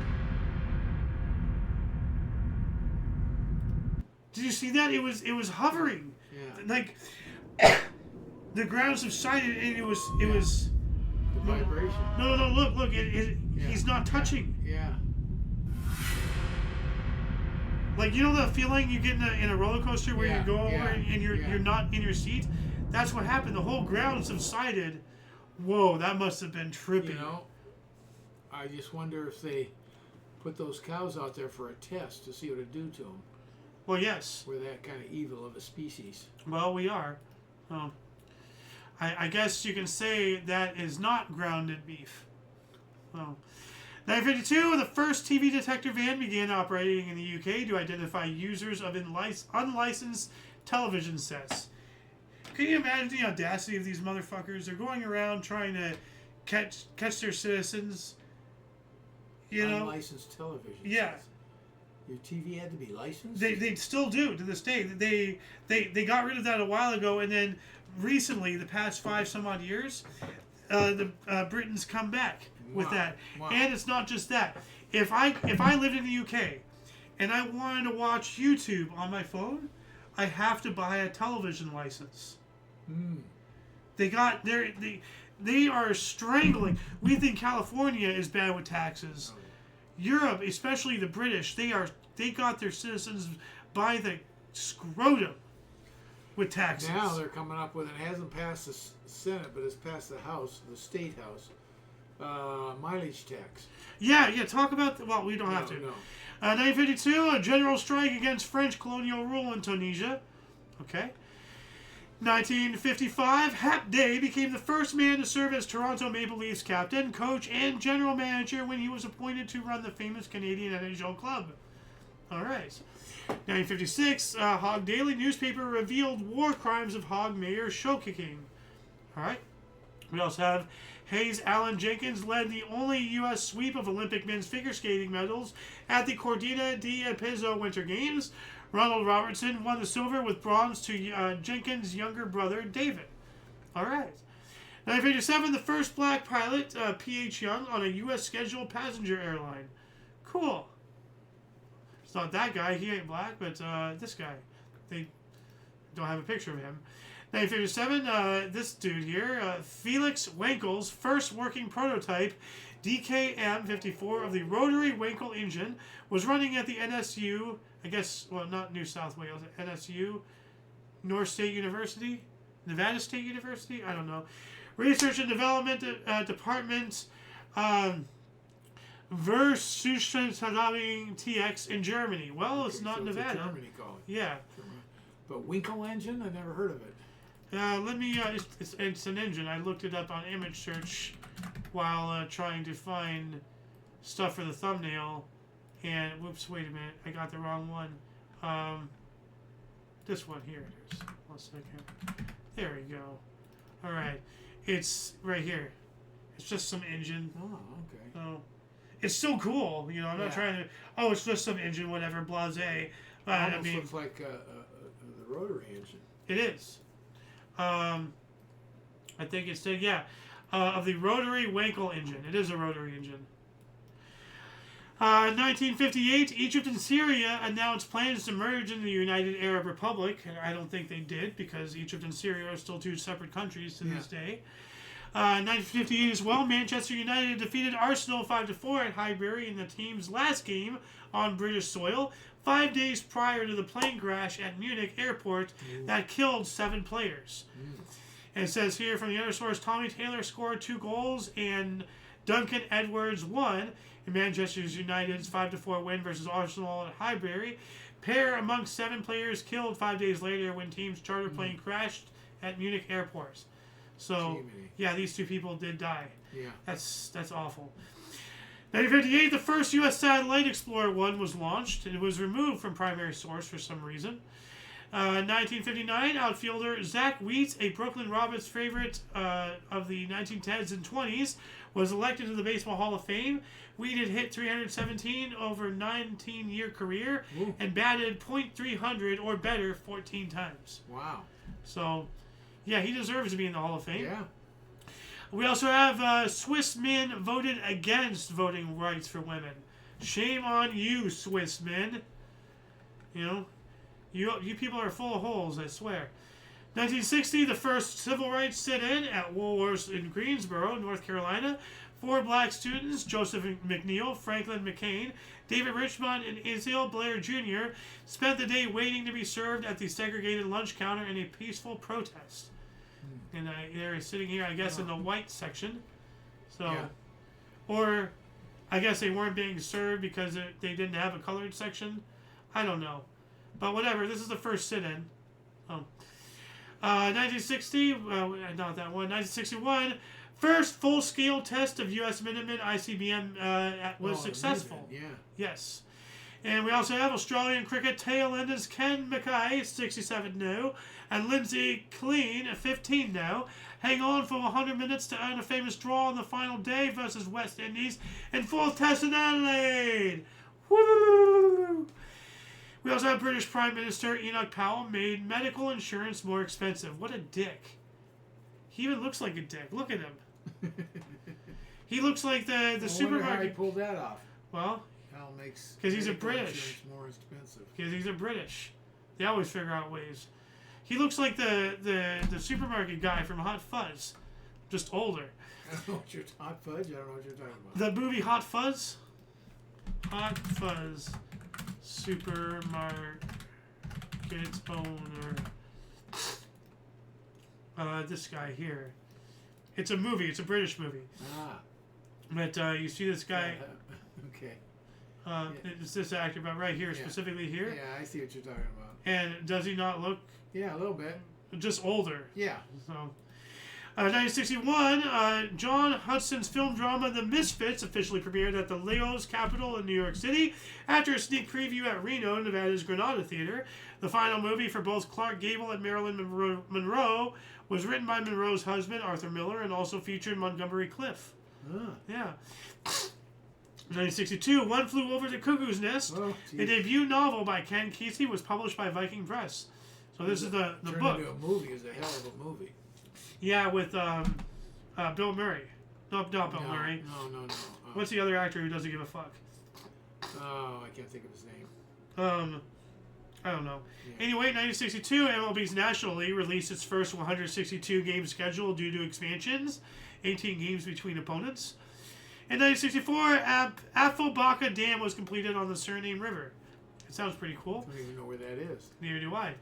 [SPEAKER 1] Did you see that? It was hovering.
[SPEAKER 2] Yeah.
[SPEAKER 1] Like the ground subsided and it was
[SPEAKER 2] The vibration.
[SPEAKER 1] No, look, he's not touching.
[SPEAKER 2] Yeah.
[SPEAKER 1] Like, you know the feeling you get in a roller coaster where you go over and you're not in your seat? That's what happened. The whole ground subsided. Whoa, that must have been trippy.
[SPEAKER 2] You know, I just wonder if they put those cows out there for a test to see what it'd do to them.
[SPEAKER 1] Well, yes.
[SPEAKER 2] We're that kind of evil of a species.
[SPEAKER 1] Well, we are. I guess you can say that is not grounded beef. Well, 1952, the first TV detector van began operating in the UK to identify users of unlicensed television sets. Can you imagine the audacity of these motherfuckers? They're going around trying to catch their citizens. You know,
[SPEAKER 2] unlicensed television.
[SPEAKER 1] Yeah.
[SPEAKER 2] Sets. Your TV had to be licensed?
[SPEAKER 1] They still do to this day. They got rid of that a while ago, and then recently, the past 5 some odd years, Britain's come back with that.
[SPEAKER 2] Wow.
[SPEAKER 1] And it's not just that. If I lived in the UK and I wanted to watch YouTube on my phone, I have to buy a television license. They are strangling. We think California is bad with taxes. Europe, especially the British, they got their citizens by the scrotum with taxes.
[SPEAKER 2] Now they're coming up with, it hasn't passed the Senate, but it's passed the House, the State House, mileage tax.
[SPEAKER 1] Yeah, talk about, well, we don't have to.
[SPEAKER 2] No.
[SPEAKER 1] 1952, a general strike against French colonial rule in Tunisia. Okay. 1955, Hap Day became the first man to serve as Toronto Maple Leafs captain, coach, and general manager when he was appointed to run the famous Canadian NHL club. All right. 1956, Hog Daily newspaper revealed war crimes of Hog mayor show kicking. All right. We also have Hayes Allen Jenkins led the only U.S. sweep of Olympic men's figure skating medals at the Cortina d'Ampezzo Winter Games. Ronald Robertson won the silver with bronze to Jenkins' younger brother, David. All right. 1957, the first black pilot, P.H. Young, on a U.S. scheduled passenger airline. Cool. It's not that guy. He ain't black, but this guy. They don't have a picture of him. 1957, this dude here, Felix Wankel's first working prototype, DKM-54 of the rotary Wankel engine, was running at the NSU, I guess, well, not New South Wales, NSU, North State University, Nevada State University, I don't know. Research and Development Department Versuchsensalzing TX in Germany. Well, it's not
[SPEAKER 2] so
[SPEAKER 1] Nevada.
[SPEAKER 2] It's a Germany calling.
[SPEAKER 1] Yeah.
[SPEAKER 2] But Winkle engine? I never heard of it.
[SPEAKER 1] Let me. It's an engine. I looked it up on image search while trying to find stuff for the thumbnail. And whoops, wait a minute. I got the wrong one. This one here it is. 1 second. There we go. All right. It's right here. It's just some engine.
[SPEAKER 2] Oh, okay.
[SPEAKER 1] Oh, it's still cool. You know, I'm not trying to. Oh, it's just some engine, whatever, blasé.
[SPEAKER 2] Almost
[SPEAKER 1] I mean,
[SPEAKER 2] looks like the rotary engine.
[SPEAKER 1] it is. I think it's of the rotary Wankel engine. It is a rotary engine. 1958, Egypt and Syria announced plans to merge into the United Arab Republic. And I don't think they did because Egypt and Syria are still two separate countries to this day. 1958 as well, Manchester United defeated Arsenal 5-4 at Highbury in the team's last game on British soil, 5 days prior to the plane crash at Munich airport that killed 7 players. And it says here from the other source, Tommy Taylor scored 2 goals and Duncan Edwards won in Manchester United's 5-4 win versus Arsenal at Highbury. Pair among 7 players killed 5 days later when team's charter plane crashed at Munich airport. So, yeah, these 2 people did die.
[SPEAKER 2] Yeah.
[SPEAKER 1] That's awful. 1958, the first U.S. satellite, Explorer 1, was launched. It was removed from primary source for some reason. 1959, outfielder Zach Wheat, a Brooklyn Roberts favorite of the 1910s and 20s, was elected to the Baseball Hall of Fame. Wheat had hit 317 over a 19-year career and batted .300 or better 14 times.
[SPEAKER 2] Wow.
[SPEAKER 1] So, yeah, he deserves to be in the Hall of Fame.
[SPEAKER 2] Yeah.
[SPEAKER 1] We also have Swiss men voted against voting rights for women. Shame on you, Swiss men. You know, you people are full of holes, I swear. 1960, the first civil rights sit-in at Woolworths in Greensboro, North Carolina. 4 black students, Joseph McNeil, Franklin McCain, David Richmond, and Israel Blair Jr., spent the day waiting to be served at the segregated lunch counter in a peaceful protest. And they're sitting here, I guess, in the white section. So, or I guess they weren't being served because they didn't have a colored section. I don't know. But whatever, this is the first sit-in. 1960, not that one, 1961, first full-scale test of U.S. Minuteman ICBM was successful.
[SPEAKER 2] Yeah.
[SPEAKER 1] Yes. And we also have Australian cricket tail enders Ken Mackay, 67 no, and Lindsay Clean, 15 no, hang on for 100 minutes to earn a famous draw on the final day versus West Indies in 4th Test in Adelaide. Woo! We also have British Prime Minister Enoch Powell made medical insurance more expensive. What a dick. He even looks like a dick. Look at him. He looks like the supermarket.
[SPEAKER 2] How he pulled that off.
[SPEAKER 1] Well,
[SPEAKER 2] makes
[SPEAKER 1] because he's a British.
[SPEAKER 2] More expensive.
[SPEAKER 1] Because he's a British. They always figure out ways. He looks like the supermarket guy from Hot Fuzz, just older.
[SPEAKER 2] I don't know what you're Hot Fudge. I don't know what you're talking about.
[SPEAKER 1] The movie Hot Fuzz. Hot Fuzz, supermarket owner. This guy here. It's a movie. It's a British movie. But you see this guy.
[SPEAKER 2] Okay.
[SPEAKER 1] It's this actor, but right here, specifically here.
[SPEAKER 2] Yeah, I see what you're talking about.
[SPEAKER 1] And does he not look?
[SPEAKER 2] Yeah, a little bit.
[SPEAKER 1] Just older.
[SPEAKER 2] Yeah.
[SPEAKER 1] So, 1961, John Hudson's film drama The Misfits officially premiered at the Leo's Capitol in New York City after a sneak preview at Reno, Nevada's Granada Theater. The final movie for both Clark Gable and Marilyn Monroe was written by Monroe's husband, Arthur Miller, and also featured Montgomery Clift. Yeah. 1962, One Flew Over the Cuckoo's Nest, a debut novel by Ken Kesey, was published by Viking Press. So this is the book.
[SPEAKER 2] Turned into a movie. Is a hell of a movie.
[SPEAKER 1] Yeah, with Bill Murray. No, not Bill Murray.
[SPEAKER 2] No.
[SPEAKER 1] What's the other actor who doesn't give a fuck?
[SPEAKER 2] Oh, I can't think of his name.
[SPEAKER 1] I don't know. Yeah. Anyway, 1962, MLB's National League released its first 162-game schedule due to expansions, 18 games between opponents. In 1964, Athabasca Dam was completed on the Suriname River. It sounds pretty cool.
[SPEAKER 2] I don't even know where that is.
[SPEAKER 1] Neither do I.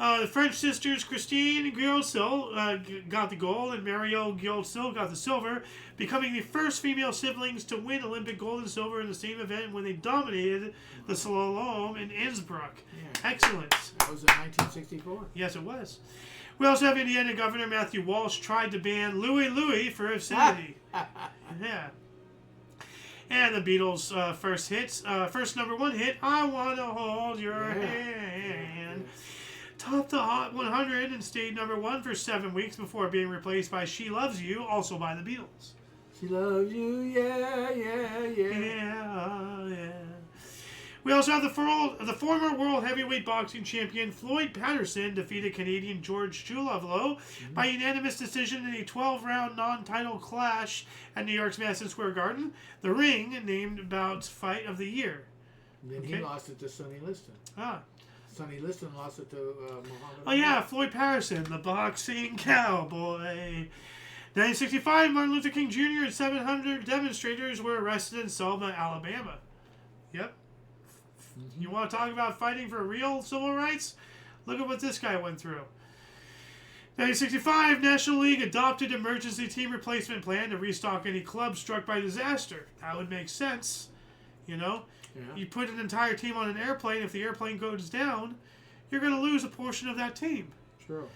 [SPEAKER 1] The French sisters Christine Gilsil got the gold and Mario Gilsil got the silver, becoming the first female siblings to win Olympic gold and silver in the same event when they dominated the slalom in Innsbruck. Yeah. Excellent.
[SPEAKER 2] That was in 1964.
[SPEAKER 1] Yes, it was. We also have Indiana Governor Matthew Walsh tried to ban Louie for obscenity. Yeah. And the Beatles' first number one hit, I Wanna Hold Your Hand, topped the Hot 100 and stayed number one for 7 weeks before being replaced by She Loves You, also by the Beatles.
[SPEAKER 2] She loves you, yeah.
[SPEAKER 1] Yeah. We also have the former world heavyweight boxing champion Floyd Patterson defeated Canadian George Chulavlo by unanimous decision in a 12-round non-title clash at New York's Madison Square Garden. The ring named Bout's Fight of the Year.
[SPEAKER 2] Then he lost it to Sonny Liston. Sonny Liston lost it to Muhammad.
[SPEAKER 1] Oh yeah, Floyd Patterson, the boxing cowboy. 1965, Martin Luther King Jr. and 700 demonstrators were arrested in Selma, Alabama. Yep. You want to talk about fighting for real civil rights? Look at what this guy went through. 1965, National League adopted emergency team replacement plan to restock any club struck by disaster. That would make sense. You know? Yeah. You put an entire team on an airplane. If the airplane goes down, you're going to lose a portion of that team.
[SPEAKER 2] True.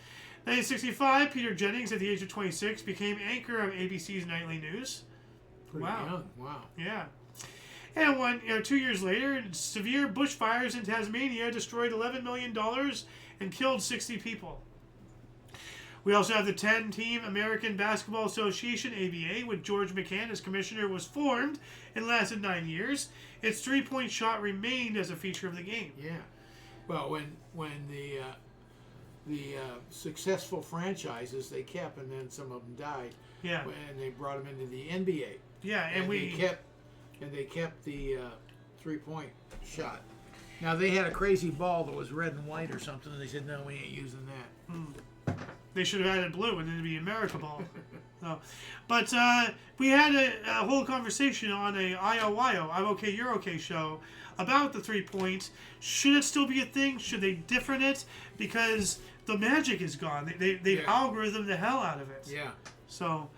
[SPEAKER 1] 1965, Peter Jennings, at the age of 26, became anchor of ABC's Nightly News.
[SPEAKER 2] Pretty young. Wow.
[SPEAKER 1] Yeah. And 2 years later, severe bushfires in Tasmania destroyed $11 million and killed 60 people. We also have the 10-team American Basketball Association, ABA, with George McCann as commissioner, was formed and lasted 9 years. Its three-point shot remained as a feature of the game.
[SPEAKER 2] Yeah. Well, when the successful franchises they kept, and then some of them died.
[SPEAKER 1] Yeah.
[SPEAKER 2] And they brought them into the NBA.
[SPEAKER 1] Yeah, and
[SPEAKER 2] they kept the three-point shot. Now, they had a crazy ball that was red and white or something, and they said, no, we ain't using that.
[SPEAKER 1] They should have added blue, and then it'd be America ball. But we had a whole conversation on a IOYO, I'm okay, you're okay show about the 3-point. Should it still be a thing? Should they different it? Because the magic is gone. They algorithm the hell out of it.
[SPEAKER 2] Yeah.
[SPEAKER 1] So...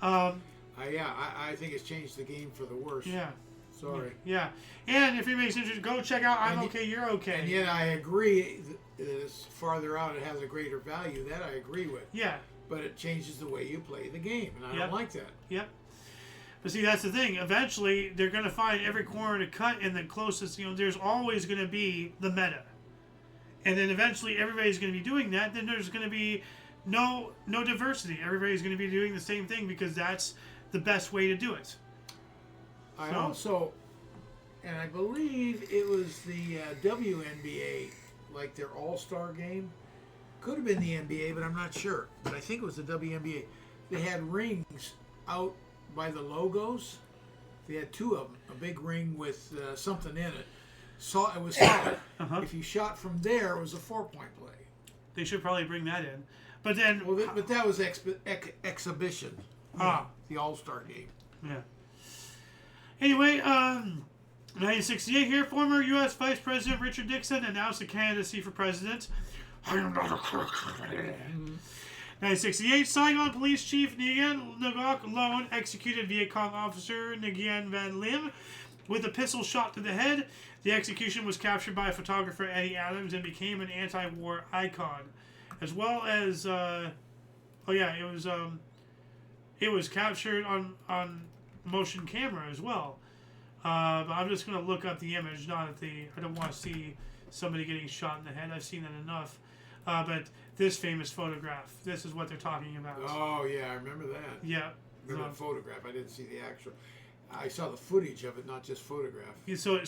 [SPEAKER 2] I think it's changed the game for the worse.
[SPEAKER 1] Yeah.
[SPEAKER 2] Sorry.
[SPEAKER 1] Yeah. And if anybody's interested, go check out I'm Okay, You're Okay.
[SPEAKER 2] And yet I agree that as farther out it has a greater value. That I agree with.
[SPEAKER 1] Yeah.
[SPEAKER 2] But it changes the way you play the game, and I don't like that.
[SPEAKER 1] Yep. But see, that's the thing. Eventually, they're going to find every corner to cut, and the closest, there's always going to be the meta. And then eventually everybody's going to be doing that. Then there's going to be no diversity. Everybody's going to be doing the same thing because that's the best way to do it.
[SPEAKER 2] I believe it was the WNBA, like their All-Star game. Could have been the NBA, but I'm not sure. But I think it was the WNBA. They had rings out by the logos. They had two of them. A big ring with something in it. It was solid. If you shot from there, it was a 4-point play.
[SPEAKER 1] They should probably bring that in. But then...
[SPEAKER 2] but that was exhibition. The All-Star game.
[SPEAKER 1] Yeah. Anyway, 1968 here, former U.S. Vice President Richard Nixon announced a candidacy for president. I am not a crook. 1968, Saigon Police Chief Nguyen Ngoc Loan executed Viet Cong officer Nguyen Van Lim with a pistol shot to the head. The execution was captured by photographer Eddie Adams and became an anti-war icon, as well as it was captured on motion camera as well. But I'm just going to look up the image, I don't want to see somebody getting shot in the head. I've seen that enough. But this famous photograph, this is what they're talking about.
[SPEAKER 2] Oh, yeah, I remember that.
[SPEAKER 1] Yeah.
[SPEAKER 2] The photograph. I didn't see the actual. I saw the footage of it, not just photograph.
[SPEAKER 1] So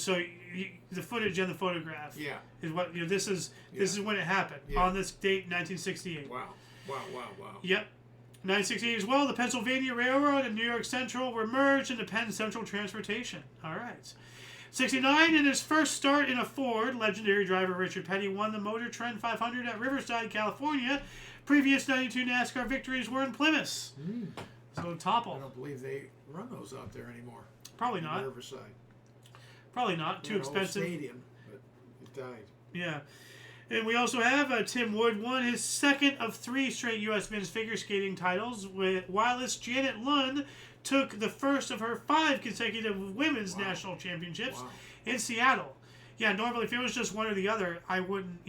[SPEAKER 1] the footage and the photograph.
[SPEAKER 2] Yeah.
[SPEAKER 1] Is what this is when it happened on this date, 1968.
[SPEAKER 2] Wow.
[SPEAKER 1] Yep. 1968 as well, the Pennsylvania Railroad and New York Central were merged into Penn Central Transportation. All right. 69, in his first start in a Ford, legendary driver Richard Petty won the Motor Trend 500 at Riverside, California. Previous 92 NASCAR victories were in Plymouth. So topple.
[SPEAKER 2] I don't believe they run those out there anymore.
[SPEAKER 1] Probably not.
[SPEAKER 2] Riverside.
[SPEAKER 1] Probably not. Too expensive.
[SPEAKER 2] Stadium, but it died.
[SPEAKER 1] Yeah. And we also have Tim Wood won his second of 3 straight U.S. men's figure skating titles, whilst Janet Lund took the first of her 5 consecutive women's national championships in Seattle. Yeah, normally if it was just one or the other, I wouldn't,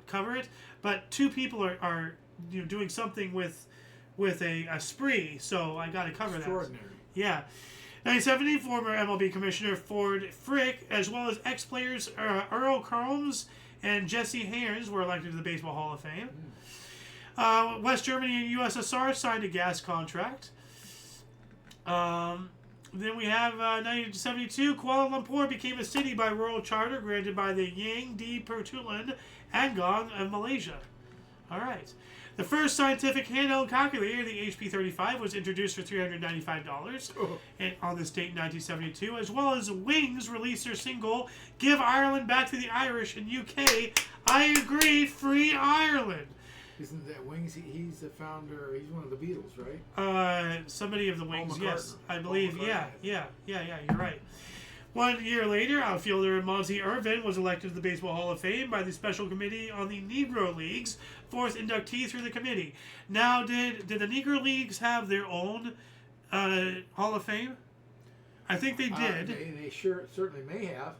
[SPEAKER 1] cover it. But 2 people are doing something with a spree, so I got to cover that.
[SPEAKER 2] Extraordinary.
[SPEAKER 1] Yeah. 1970, former MLB Commissioner Ford Frick, as well as ex-players Earl Combs and Jesse Haynes were elected to the Baseball Hall of Fame. West Germany and USSR signed a gas contract. Then we have 1972, Kuala Lumpur became a city by royal charter granted by the Yang di Pertulan Agong of Malaysia. All right. The first scientific handheld calculator, the HP-35, was introduced for $395 on this date in 1972, as well as Wings released their single, Give Ireland Back to the Irish in UK. I agree, free Ireland.
[SPEAKER 2] Isn't that Wings? He's the founder. He's one of the Beatles, right?
[SPEAKER 1] Somebody of the Wings, yes. I believe, yeah, you're right. 1 year later, outfielder Monty Irvin was elected to the Baseball Hall of Fame by the Special Committee on the Negro Leagues, 4th inductee through the committee. Now, did the Negro Leagues have their own Hall of Fame? I think they did.
[SPEAKER 2] They certainly may have,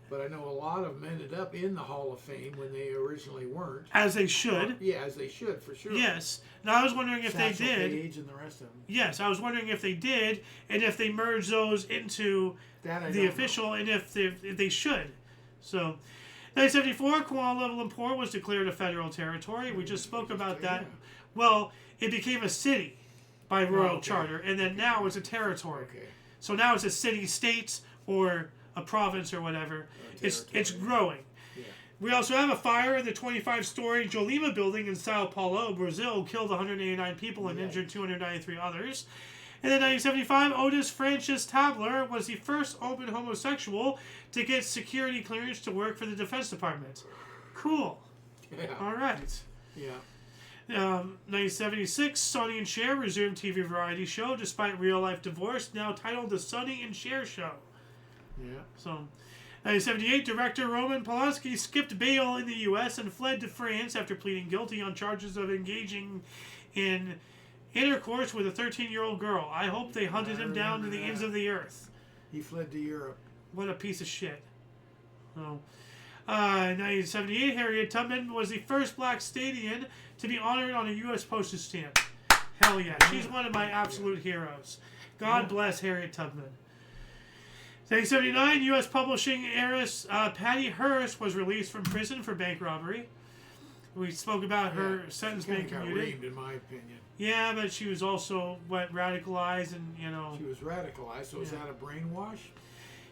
[SPEAKER 2] but I know a lot of them ended up in the Hall of Fame when they originally weren't.
[SPEAKER 1] As they should.
[SPEAKER 2] As they should, for sure.
[SPEAKER 1] Yes. Now, I was wondering if they did.
[SPEAKER 2] Page and the rest of them.
[SPEAKER 1] Yes, I was wondering if they did, and if they merged those into the official, and if they should. So, 1974, Kuala Lumpur was declared a federal territory. We just spoke about that. Well, it became a city by royal charter, and then now it's a territory.
[SPEAKER 2] Okay.
[SPEAKER 1] So now it's a city-state or a province or whatever. It's growing. Yeah. We also have a fire in the 25-story Jolima building in Sao Paulo, Brazil, killed 189 people and injured 293 others. And in 1975, Otis Francis Tabler was the first open homosexual to get security clearance to work for the Defense Department. Cool.
[SPEAKER 2] Yeah.
[SPEAKER 1] All right.
[SPEAKER 2] Yeah.
[SPEAKER 1] 1976, Sonny and Cher resumed TV variety show despite real-life divorce, now titled The Sonny and Cher Show.
[SPEAKER 2] Yeah.
[SPEAKER 1] So, 1978, director Roman Polanski skipped bail in the U.S. and fled to France after pleading guilty on charges of engaging in intercourse with a 13-year-old girl. I hope they hunted him down to the ends of the earth.
[SPEAKER 2] He fled to Europe.
[SPEAKER 1] What a piece of shit. Oh. 1978, Harriet Tubman was the first black stadion to be honored on a U.S. postage stamp. Hell yeah. She's one of my absolute heroes. God bless Harriet Tubman. 1979, U.S. publishing heiress Patty Hearst was released from prison for bank robbery. We spoke about her sentence being commuted.
[SPEAKER 2] In my opinion.
[SPEAKER 1] Yeah, but she was also radicalized, and
[SPEAKER 2] She was radicalized, so is that a brainwash?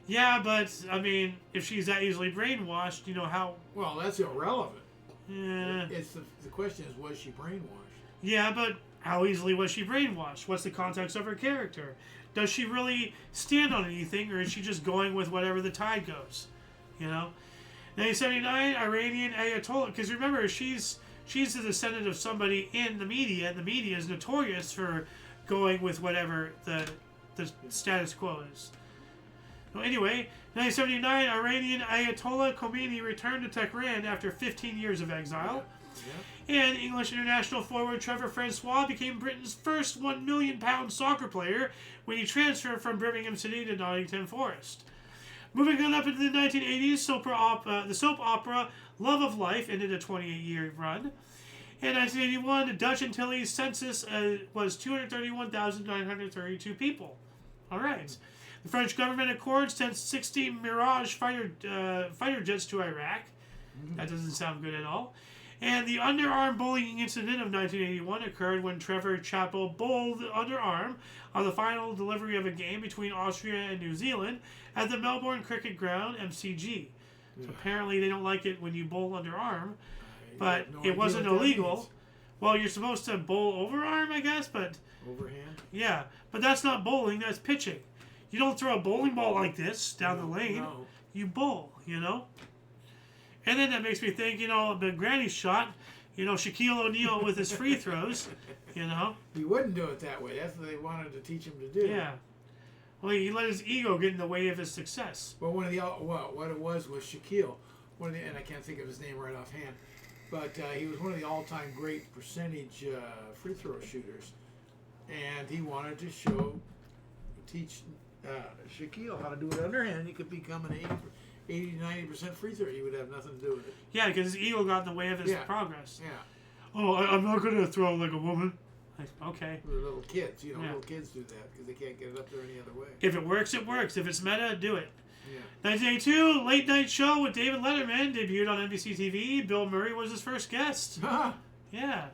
[SPEAKER 1] Yeah, but I mean, if she's that easily brainwashed, how?
[SPEAKER 2] Well, that's irrelevant.
[SPEAKER 1] Yeah.
[SPEAKER 2] It's the question is, was she brainwashed?
[SPEAKER 1] Yeah, but how easily was she brainwashed? What's the context of her character? Does she really stand on anything, or is she just going with whatever the tide goes? 1979, Iranian Ayatollah, because remember, she's the descendant of somebody in the media, and the media is notorious for going with whatever the status quo is. So anyway, 1979, Iranian Ayatollah Khomeini returned to Tehran after 15 years of exile. Yeah. And English international forward Trevor Francois became Britain's first £1 million soccer player when he transferred from Birmingham City to Nottingham Forest. Moving on up into the 1980s, the soap opera Love of Life ended a 28-year run. In 1981, the Dutch Antilles census was 231,932 people. All right. The French government accords sent 60 Mirage fighter jets to Iraq. That doesn't sound good at all. And the underarm bullying incident of 1981 occurred when Trevor Chappell bowled underarm on the final delivery of a game between Austria and New Zealand at the Melbourne Cricket Ground, MCG. So apparently they don't like it when you bowl underarm, but it wasn't illegal. Well, you're supposed to bowl overarm, I guess, but...
[SPEAKER 2] Overhand? Yeah,
[SPEAKER 1] but that's not bowling, that's pitching. You don't throw a bowling ball like this down the lane. No. You bowl, And then that makes me think, the granny shot, Shaquille O'Neal with his free throws,
[SPEAKER 2] He wouldn't do it that way. That's what they wanted to teach him to do.
[SPEAKER 1] Yeah. Well, he let his ego get in the way of his success.
[SPEAKER 2] Well, what it was Shaquille. and I can't think of his name right offhand, but he was one of the all-time great percentage free throw shooters, and he wanted to teach Shaquille how to do it underhand. He could become an 80 to 90% free throw. He would have nothing to do with it.
[SPEAKER 1] Yeah, because his ego got in the way of his progress.
[SPEAKER 2] Yeah.
[SPEAKER 1] Oh, I'm not going to throw like a woman. Like, okay.
[SPEAKER 2] The little kids, little kids do that because they can't get it up there any other way.
[SPEAKER 1] If it works, it works. If it's meta, do it.
[SPEAKER 2] Yeah.
[SPEAKER 1] 1982, Late Night Show with David Letterman debuted on NBC TV. Bill Murray was his first guest. Yeah.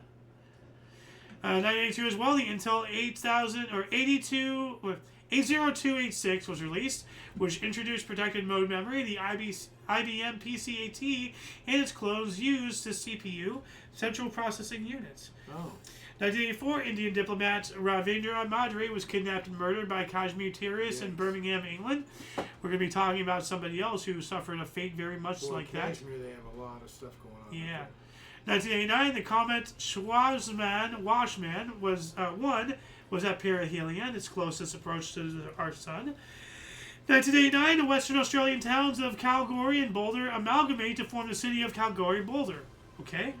[SPEAKER 1] 1982 as well, the Intel 8000 or 80286 was released, which introduced protected mode memory. The IBM PCAT and its clones used the CPU central processing units.
[SPEAKER 2] Oh.
[SPEAKER 1] 1984, Indian diplomat Ravindra Madri was kidnapped and murdered by Kashmir terrorists in Birmingham, England. We're going to be talking about somebody else who suffered a fate very much like
[SPEAKER 2] Kashmir,
[SPEAKER 1] that.
[SPEAKER 2] Kashmir, they have a lot of stuff going on.
[SPEAKER 1] Yeah. 1989, the comet Schwarzman was at perihelion, its closest approach to our sun. 1989, the Western Australian towns of Kalgoorlie and Boulder amalgamate to form the city of Kalgoorlie-Boulder. Okay.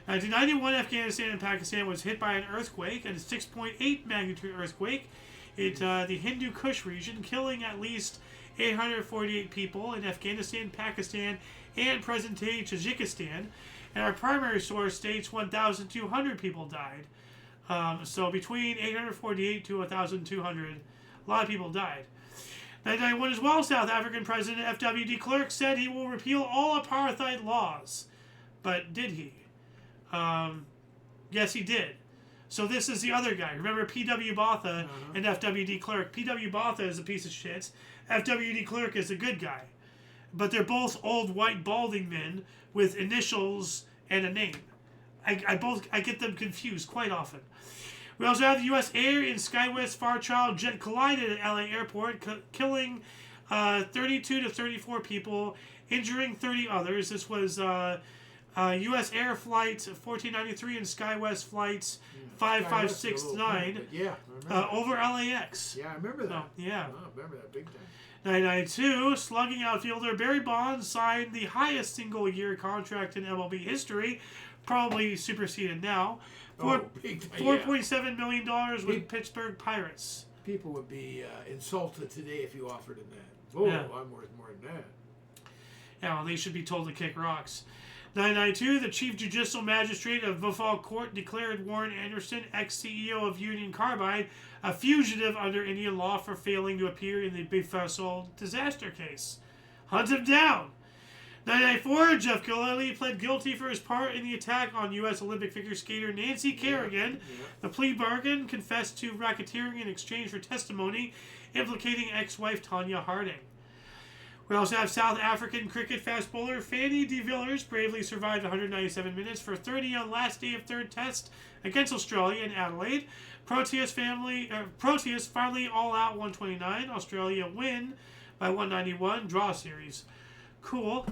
[SPEAKER 1] 1991, Afghanistan and Pakistan was hit by an earthquake, a 6.8 magnitude earthquake in the Hindu Kush region, killing at least 848 people in Afghanistan, Pakistan, and present-day Tajikistan. And our primary source states 1,200 people died. So between 848 to 1,200, a lot of people died. 1991 as well, South African President F.W. de Klerk said he will repeal all apartheid laws. But did he? Yes, he did. So this is the other guy. Remember P.W. Botha and F.W. de Klerk. P.W. Botha is a piece of shit. F.W. de Klerk is a good guy. But they're both old white balding men with initials and a name. I get them confused quite often. We also have the U.S. Air and SkyWest Fairchild jet collided at LA Airport, killing 32 to 34 people, injuring 30 others. This was U.S. Air Flight 1493 and SkyWest Flights 5569 over LAX.
[SPEAKER 2] Yeah, I remember that.
[SPEAKER 1] Yeah.
[SPEAKER 2] Oh, I remember that big time.
[SPEAKER 1] 1992, slugging outfielder Barry Bonds signed the highest single-year contract in MLB history, probably superseded now. $4.7 million with Pittsburgh Pirates.
[SPEAKER 2] People would be insulted today if you offered him that. Oh, yeah. I'm worth more than that.
[SPEAKER 1] Yeah, well, they should be told to kick rocks. 1992, the Chief Judicial Magistrate of Buffalo Court declared Warren Anderson, ex-CEO of Union Carbide, a fugitive under Indian law for failing to appear in the Big-Fossil disaster case. Hunt him down! 1994, Jeff Gillespie pled guilty for his part in the attack on U.S. Olympic figure skater Nancy Kerrigan. The plea bargain confessed to racketeering in exchange for testimony implicating ex-wife Tanya Harding. We also have South African cricket fast bowler Fanny de Villiers bravely survived 197 minutes for 30 on last day of third test against Australia in Adelaide. Proteus finally all out 129. Australia win by 191. Draw series. Cool.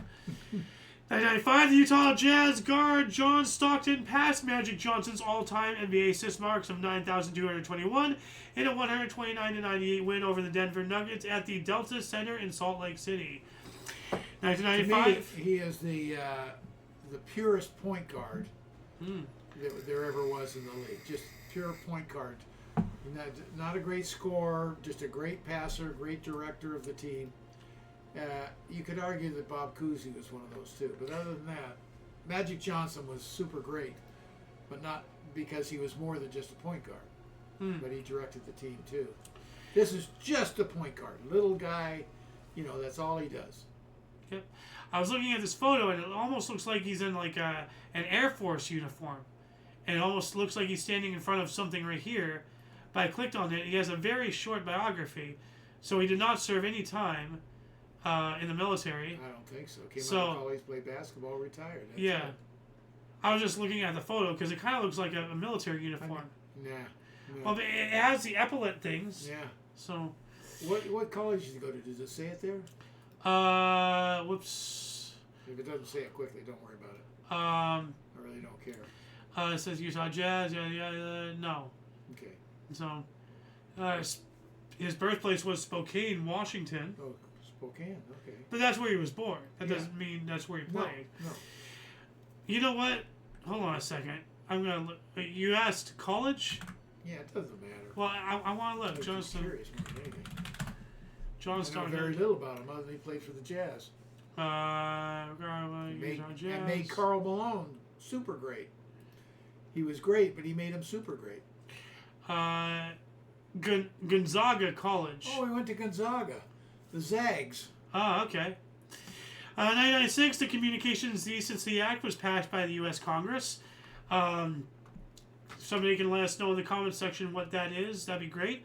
[SPEAKER 1] 1995, the Utah Jazz guard John Stockton passed Magic Johnson's all-time NBA assist marks of 9,221 in a 129-98 win over the Denver Nuggets at the Delta Center in Salt Lake City. 1995.
[SPEAKER 2] To me, he is the purest point guard that there ever was in the league. Just pure point guard. Not a great scorer, just a great passer, great director of the team. You could argue that Bob Cousy was one of those too, but other than that, Magic Johnson was super great, but not because he was more than just a point guard, but he directed the team too. This is just a point guard, little guy, that's all he does.
[SPEAKER 1] Yep. I was looking at this photo, and it almost looks like he's in like an Air Force uniform, and it almost looks like he's standing in front of something right here. But I clicked on it. He has a very short biography, so he did not serve any time in the military.
[SPEAKER 2] I don't think so. Came out of college, played basketball, retired. That's it.
[SPEAKER 1] I was just looking at the photo because it kind of looks like a military uniform.
[SPEAKER 2] Nah.
[SPEAKER 1] Well, it has the epaulet things.
[SPEAKER 2] Yeah.
[SPEAKER 1] So.
[SPEAKER 2] What college did you go to? Does it say it there?
[SPEAKER 1] Whoops.
[SPEAKER 2] If it doesn't say it quickly, don't worry about it. I really don't care.
[SPEAKER 1] It says Utah Jazz. No.
[SPEAKER 2] Okay.
[SPEAKER 1] So, his birthplace was Spokane, Washington.
[SPEAKER 2] Oh, Spokane, okay.
[SPEAKER 1] But that's where he was born. That doesn't mean that's where he played.
[SPEAKER 2] No.
[SPEAKER 1] You know what? Hold on a second. I'm gonna look. You asked college?
[SPEAKER 2] Yeah, it doesn't matter.
[SPEAKER 1] Well, I want to look.
[SPEAKER 2] I'm
[SPEAKER 1] Johnston.
[SPEAKER 2] curious more than anything.
[SPEAKER 1] Johnston.
[SPEAKER 2] I know very little about him other than he played for the Jazz.
[SPEAKER 1] Jazz.
[SPEAKER 2] Made Karl Malone super great. He was great, but he made him super great.
[SPEAKER 1] Gonzaga College.
[SPEAKER 2] Oh, he went to Gonzaga. The Zags.
[SPEAKER 1] Oh, okay. 1996, the Communications Decency Act was passed by the U.S. Congress. Somebody can let us know in the comments section what that is. That'd be great.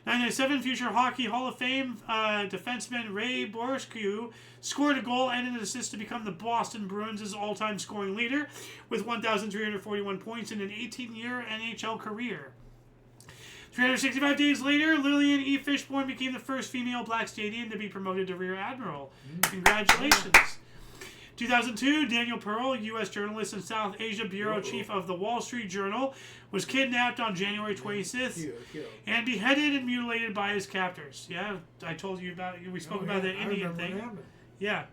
[SPEAKER 1] 1997, future Hockey Hall of Fame defenseman Ray Bourque scored a goal and an assist to become the Boston Bruins' all-time scoring leader with 1,341 points in an 18-year NHL career. 365 days later, Lillian E. Fishburne became the first female black Stadian to be promoted to Rear Admiral. Congratulations. 2002, Daniel Pearl, U.S. journalist and South Asia Bureau Chief of the Wall Street Journal, was kidnapped on January 26th and beheaded and mutilated by his captors. Yeah, I told you about it. We spoke about the Indian thing. Yeah.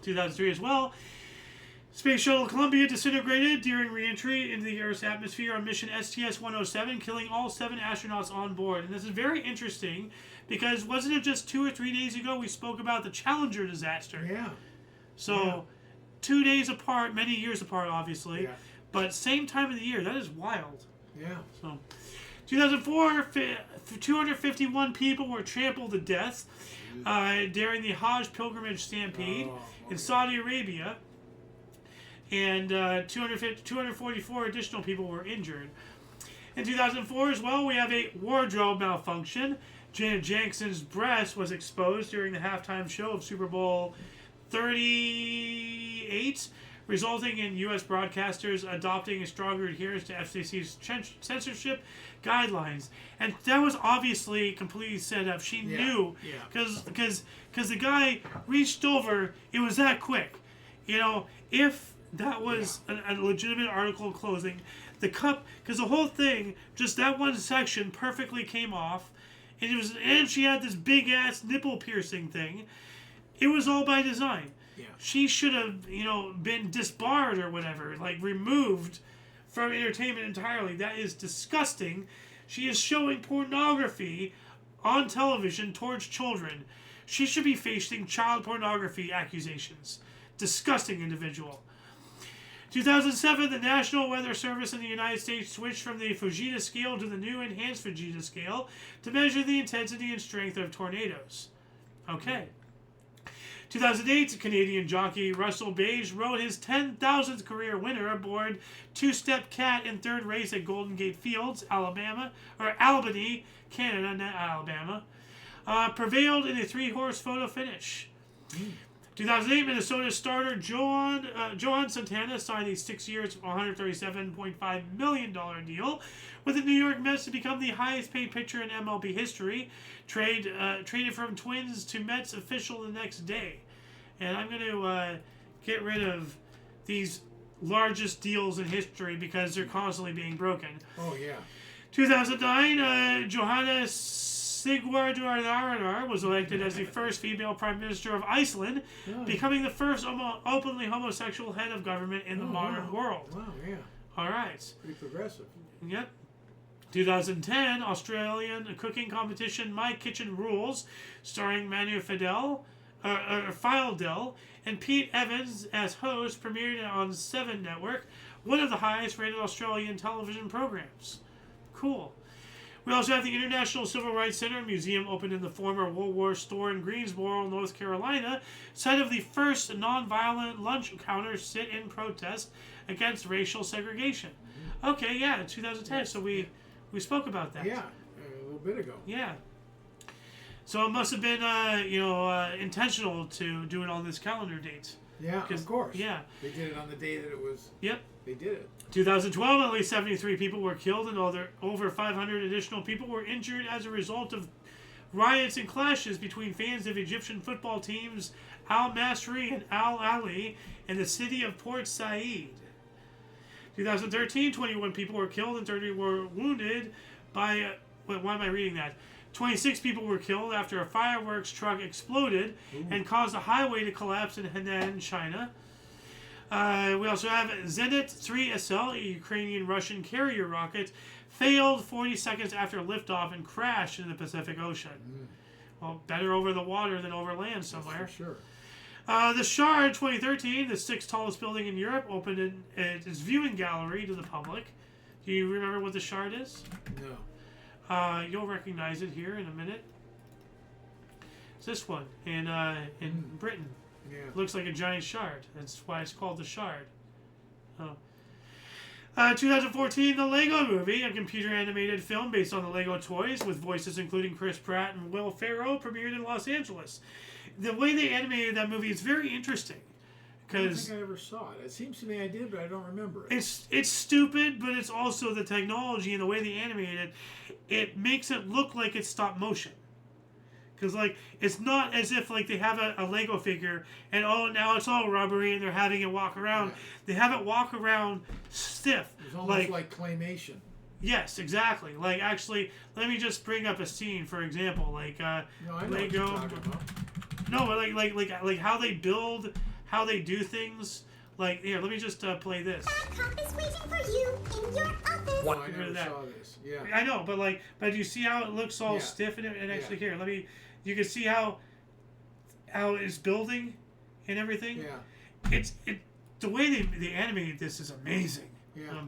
[SPEAKER 1] 2003 as well. Space Shuttle Columbia disintegrated during re-entry into the Earth's atmosphere on mission STS-107, killing all 7 astronauts on board. And this is very interesting because wasn't it just 2 or 3 days ago we spoke about the Challenger disaster?
[SPEAKER 2] Yeah.
[SPEAKER 1] So, 2 days apart, many years apart, obviously,
[SPEAKER 2] Yeah.
[SPEAKER 1] but same time of the year. That is wild.
[SPEAKER 2] Yeah.
[SPEAKER 1] So, 2004, 251 people were trampled to death during the Hajj pilgrimage stampede in Saudi Arabia, and 244 additional people were injured. In 2004 as well, we have a wardrobe malfunction. Janet Jackson's breast was exposed during the halftime show of Super Bowl 38, resulting in U.S. broadcasters adopting a stronger adherence to FCC's censorship guidelines. And that was obviously completely set up. She knew, because the guy reached over. It was that quick. You know, if that was a legitimate article closing, the cup, because the whole thing, just that one section perfectly came off, and she had this big ass nipple piercing thing. It was all by design.
[SPEAKER 2] Yeah.
[SPEAKER 1] She should have, been disbarred or whatever, like removed from entertainment entirely. That is disgusting. She is showing pornography on television towards children. She should be facing child pornography accusations. Disgusting individual. 2007, the National Weather Service in the United States switched from the Fujita scale to the new enhanced Fujita scale to measure the intensity and strength of tornadoes. Okay. 2008, Canadian jockey Russell Beige rode his 10,000th career winner aboard Two-Step Cat in third race at Golden Gate Fields, Albany, Canada, not Alabama. Prevailed in a 3-horse photo finish. 2008, Minnesota starter Johan Santana signed a 6 years, $137.5 million deal with the New York Mets to become the highest-paid pitcher in MLB history. Traded from Twins to Mets official the next day. And I'm going to get rid of these largest deals in history because they're constantly being broken.
[SPEAKER 2] Oh, yeah.
[SPEAKER 1] 2009, Johanna Sigurðardóttir was elected as the first female prime minister of Iceland, becoming the first openly homosexual head of government in the modern world.
[SPEAKER 2] Wow, yeah.
[SPEAKER 1] All right.
[SPEAKER 2] Pretty progressive.
[SPEAKER 1] Yep. 2010, Australian cooking competition My Kitchen Rules, starring Manu Fidel, and Pete Evans as host, premiered on 7 Network, one of the highest-rated Australian television programs. Cool. We also have the International Civil Rights Center Museum opened in the former World War store in Greensboro, North Carolina, site of the first nonviolent lunch counter sit-in protest against racial segregation. Okay, yeah, 2010, so we spoke about that.
[SPEAKER 2] Yeah, a little bit ago.
[SPEAKER 1] Yeah. So it must have been, intentional to do it on this calendar date.
[SPEAKER 2] Yeah, of course.
[SPEAKER 1] Yeah.
[SPEAKER 2] They did it on the day that it was...
[SPEAKER 1] Yep.
[SPEAKER 2] They did it.
[SPEAKER 1] 2012, at least 73 people were killed and over 500 additional people were injured as a result of riots and clashes between fans of Egyptian football teams Al Masry and Al Ahly in the city of Port Said. 2013, 21 people were killed and 30 were wounded by... why am I reading that? 26 people were killed after a fireworks truck exploded and caused a highway to collapse in Henan, China. We also have Zenit 3SL, a Ukrainian-Russian carrier rocket, failed 40 seconds after liftoff and crashed in the Pacific Ocean. Well, better over the water than over land somewhere.
[SPEAKER 2] That's for sure.
[SPEAKER 1] The Shard 2013, the 6th tallest building in Europe, opened its viewing gallery to the public. Do you remember what the Shard is?
[SPEAKER 2] No.
[SPEAKER 1] You'll recognize it here in a minute. It's this one in Britain.
[SPEAKER 2] Yeah.
[SPEAKER 1] It looks like a giant shard. That's why it's called the Shard. 2014, The Lego Movie, a computer-animated film based on the Lego toys with voices including Chris Pratt and Will Ferrell, premiered in Los Angeles. The way they animated that movie is very interesting.
[SPEAKER 2] I don't think I ever saw it. It seems to me I did, but I don't remember it.
[SPEAKER 1] It's stupid, but it's also the technology and the way they animate it. It makes it look like it's stop motion. Because, like, it's not as if, like, they have a Lego figure and, now it's all rubbery and they're having it walk around. Yeah. They have it walk around stiff.
[SPEAKER 2] It's almost like claymation.
[SPEAKER 1] Yes, exactly. Like, actually, let me just bring up a scene, for example. Like,
[SPEAKER 2] no, I know
[SPEAKER 1] Lego.
[SPEAKER 2] what you're talking about.
[SPEAKER 1] No, like how they build, how they do things. Like, here, let me just play this.
[SPEAKER 3] Backup is waiting for you in your office.
[SPEAKER 2] Oh, I never saw this. Yeah.
[SPEAKER 1] I know, but you see how it looks all stiff and actually here, you can see how it's building and everything.
[SPEAKER 2] Yeah.
[SPEAKER 1] The way they animated this is amazing.
[SPEAKER 2] Yeah.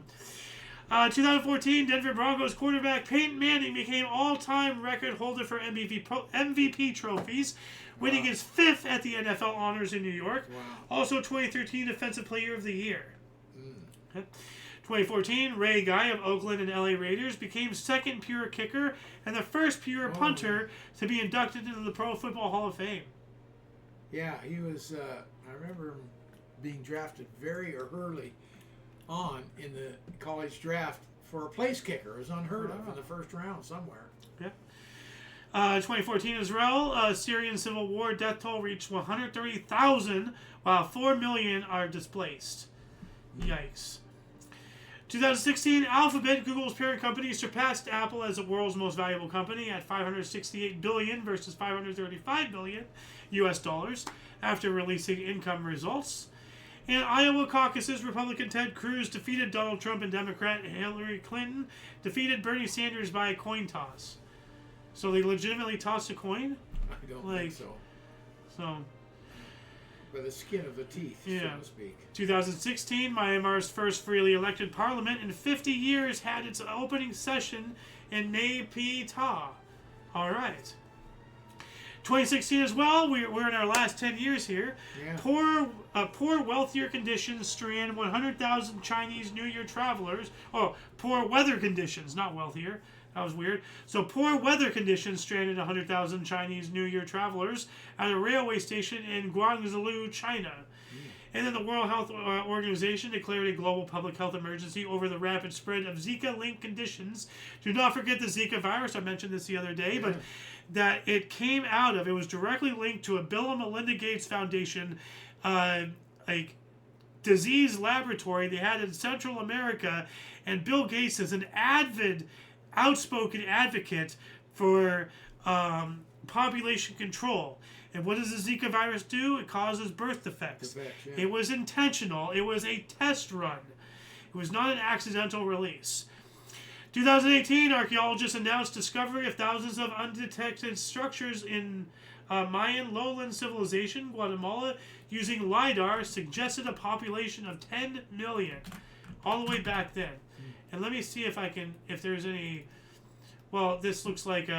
[SPEAKER 1] 2014, Denver Broncos quarterback Peyton Manning became all-time record holder for MVP trophies, winning his 5th at the NFL honors in New York.
[SPEAKER 2] Wow.
[SPEAKER 1] Also, 2013 Defensive Player of the Year. 2014, Ray Guy of Oakland and LA Raiders became 2nd pure kicker and the 1st pure punter to be inducted into the Pro Football Hall of Fame.
[SPEAKER 2] Yeah, he was. I remember him being drafted very early on in the college draft for a place kicker. It was unheard of in the first round somewhere.
[SPEAKER 1] Yeah. 2014 Israel, Syrian civil war death toll reached 130,000, while 4 million are displaced. Yikes. 2016, Alphabet, Google's parent company, surpassed Apple as the world's most valuable company at $568 billion versus $535 billion US dollars after releasing income results. In Iowa caucuses, Republican Ted Cruz defeated Donald Trump and Democrat Hillary Clinton defeated Bernie Sanders by a coin toss. So they legitimately tossed a coin?
[SPEAKER 2] I don't think so.
[SPEAKER 1] So...
[SPEAKER 2] by the skin of the teeth, so to speak.
[SPEAKER 1] 2016, Myanmar's first freely elected parliament in 50 years had its opening session in Nay Pyi Taw. All right. 2016 as well, we're in our last 10 years here.
[SPEAKER 2] Yeah.
[SPEAKER 1] Poor wealthier conditions strand 100,000 Chinese New Year travelers. Oh, poor weather conditions, not wealthier. That was weird. So poor weather conditions stranded 100,000 Chinese New Year travelers at a railway station in Guangzhou, China. And then the World Health Organization declared a global public health emergency over the rapid spread of Zika-linked conditions. Do not forget the Zika virus. I mentioned this the other day, but that it came out of, it was directly linked to a Bill and Melinda Gates Foundation, disease laboratory they had in Central America, and Bill Gates is an outspoken advocate for population control. And what does the Zika virus do? It causes birth defects. It was intentional. It was a test run. It was not an accidental release. 2018, archaeologists announced discovery of thousands of undetected structures in Mayan lowland civilization, Guatemala, using LiDAR, suggested a population of 10 million, all the way back then. And let me see if there's any. Well, this looks like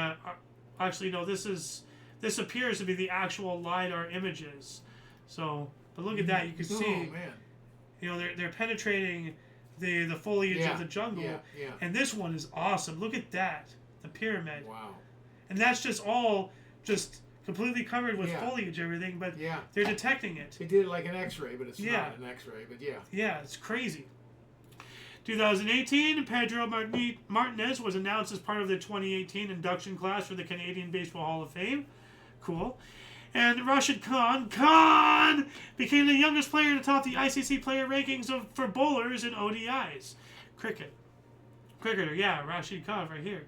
[SPEAKER 1] actually no. This appears to be the actual LiDAR images. So, but look at that. You can see.
[SPEAKER 2] Oh man.
[SPEAKER 1] You know, they're penetrating the foliage of the jungle.
[SPEAKER 2] Yeah.
[SPEAKER 1] And this one is awesome. Look at that. The pyramid.
[SPEAKER 2] Wow.
[SPEAKER 1] And that's just completely covered with foliage, everything. But they're detecting it.
[SPEAKER 2] They did it like an X-ray, but it's not an X-ray. But
[SPEAKER 1] yeah, it's crazy. 2018, Pedro Martinez was announced as part of the 2018 induction class for the Canadian Baseball Hall of Fame. Cool. And Rashid Khan became the youngest player to top the ICC player rankings for bowlers in ODIs. Cricketer, Rashid Khan right here.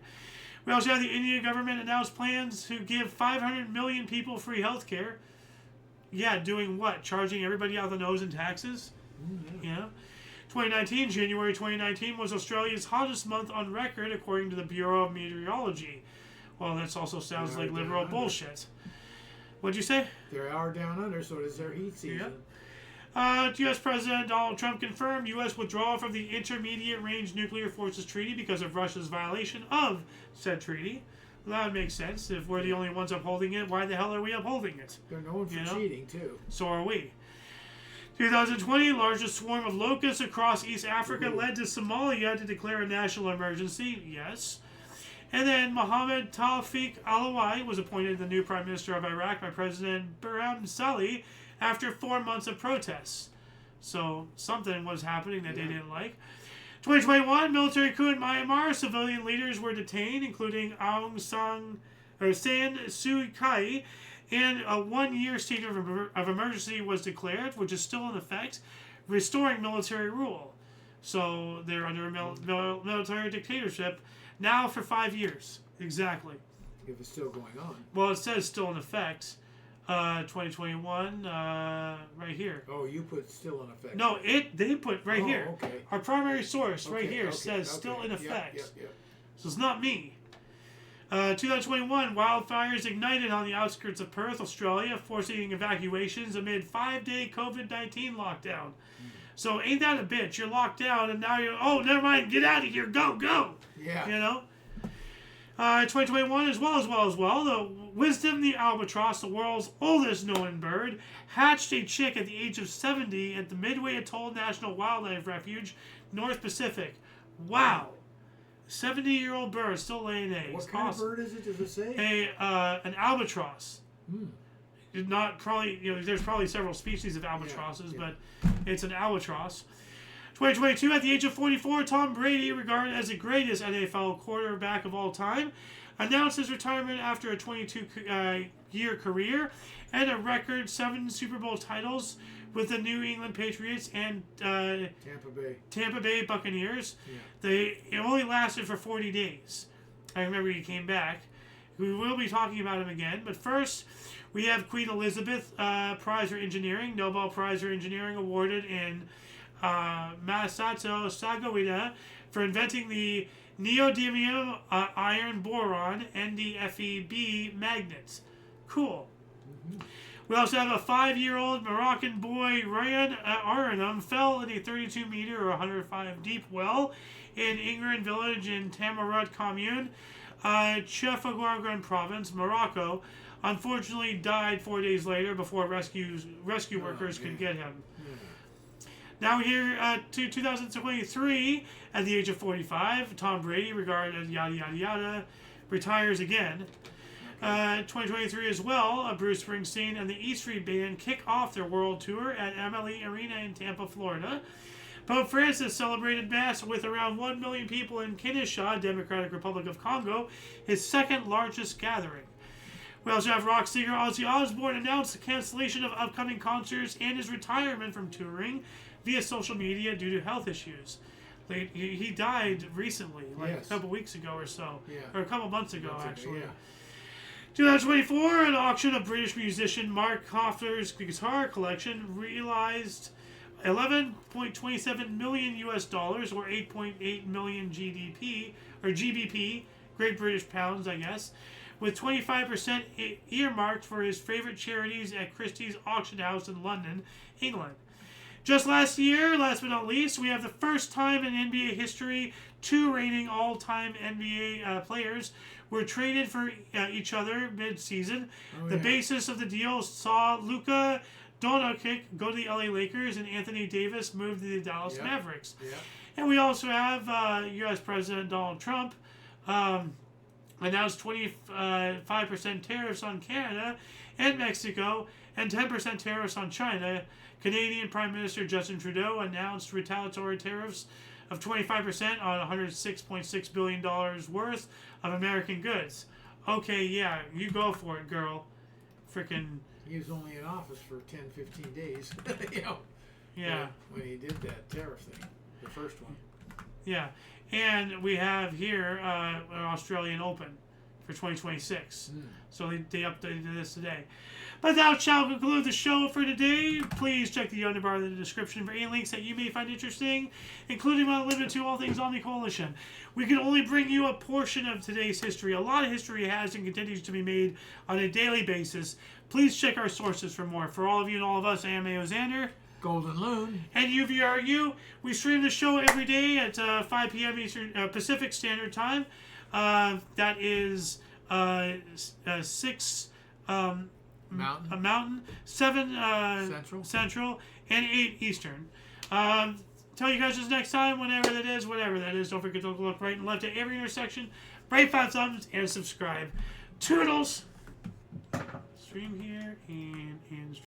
[SPEAKER 1] We also have the Indian government announced plans to give 500 million people free health care. Yeah, doing what? Charging everybody out the nose in taxes? Yeah. 2019, January 2019 was Australia's hottest month on record, according to the Bureau of Meteorology. Well, that also sounds like liberal bullshit. What'd you say?
[SPEAKER 2] They are down under, so does their heat season.
[SPEAKER 1] U.S. President Donald Trump confirmed U.S. withdrawal from the Intermediate Range Nuclear Forces Treaty because of Russia's violation of said treaty. Well, that would make sense. If we're the only ones upholding it, why the hell are we upholding it?
[SPEAKER 2] They're known for cheating, too.
[SPEAKER 1] So are we. 2020, largest swarm of locusts across East Africa led to Somalia to declare a national emergency. Yes. And then Mohammed Tawfiq Alawi was appointed the new Prime Minister of Iraq by President Barham Salih after 4 months of protests. So something was happening that they didn't like. 2021, military coup in Myanmar. Civilian leaders were detained, including Aung San Suu Kyi, and a 1-year state of emergency was declared, which is still in effect, restoring military rule. So they're under a military dictatorship now for 5 years. Exactly.
[SPEAKER 2] If it's still going on.
[SPEAKER 1] Well, it says still in effect. 2021, right here.
[SPEAKER 2] Oh, you put still in effect.
[SPEAKER 1] No, they put right here.
[SPEAKER 2] Okay.
[SPEAKER 1] Our primary source right here says still in effect.
[SPEAKER 2] Yep.
[SPEAKER 1] So it's not me. 2021, wildfires ignited on the outskirts of Perth, Australia, forcing evacuations amid 5-day COVID-19 lockdown. So ain't that a bitch? You're locked down and now you're, oh, never mind, get out of here, go.
[SPEAKER 2] Yeah.
[SPEAKER 1] You know? 2021 as well. The Wisdom the albatross, the world's oldest known bird, hatched a chick at the age of 70 at the Midway Atoll National Wildlife Refuge, North Pacific. Wow. 70-year-old bird still laying eggs.
[SPEAKER 2] What kind of bird is it, does it say?
[SPEAKER 1] An albatross. Not probably, there's probably several species of albatrosses, but it's an albatross. 2022, at the age of 44, Tom Brady, regarded as the greatest NFL quarterback of all time, announced his retirement after a 22-year career and a record 7 Super Bowl titles with the New England Patriots and Tampa Bay Buccaneers. It only lasted for 40 days. I remember he came back. We will be talking about him again, but first we have Queen Elizabeth Prize for Engineering, Nobel Prize for Engineering awarded in Masato Sagawida for inventing the neodymium iron boron NdFeB magnets. Cool. We also have a 5-year-old Moroccan boy, Ryan Aranum, fell in a 32-meter or 105 deep well in Ingrid village in Tamarut commune, Chefagorgan province, Morocco. Unfortunately, died 4 days later before rescue workers could get him. Now here to 2023, at the age of 45, Tom Brady, regarded as yada yada yada, retires again. 2023 as well, Bruce Springsteen and the E Street Band kick off their world tour at MLE Arena in Tampa, Florida. Pope Francis celebrated Mass with around 1 million people in Kinshasa, Democratic Republic of Congo, his second largest gathering. We also have rock singer Ozzy Osbourne announced the cancellation of upcoming concerts and his retirement from touring via social media due to health issues. He died recently, a couple weeks ago or so, or a couple months ago actually. 2024, an auction of British musician Mark Knopfler's guitar collection realized $11.27 million US dollars, or 8.8 million GDP or GBP, Great British Pounds, I guess, with 25% earmarked for his favorite charities at Christie's Auction House in London, England. Just last year, last but not least, we have the first time in NBA history 2 reigning all-time NBA players were traded for each other mid-season. The basis of the deal saw Luka Doncic go to the LA Lakers and Anthony Davis move to the Dallas Mavericks. And we also have U.S. President Donald Trump announced 25% tariffs on Canada and Mexico and 10% tariffs on China. Canadian Prime Minister Justin Trudeau announced retaliatory tariffs of 25% on $106.6 billion worth of American goods. Okay, yeah, you go for it, girl. Frickin'.
[SPEAKER 2] He was only in office for 10, 15 days.
[SPEAKER 1] Yeah.
[SPEAKER 2] When he did that tariff thing, the first one.
[SPEAKER 1] Yeah. And we have here an Australian Open for 2026. So they updated this today. But that shall conclude the show for today. Please check the underbar in the description for any links that you may find interesting, including one limited to all things Omni Coalition. We can only bring you a portion of today's history. A lot of history has and continues to be made on a daily basis. Please check our sources for more. For all of you and all of us, I am A.O. Xander.
[SPEAKER 2] Golden Loon.
[SPEAKER 1] And UVRU. We stream the show every day at 5 p.m. Eastern Pacific Standard Time. That is 6... Mountain, 7 Central, and 8 Eastern. Tell you guys this next time, whatever that is. Don't forget to look right and left at every intersection. Rate 5 thumbs and subscribe. Toodles! Stream here and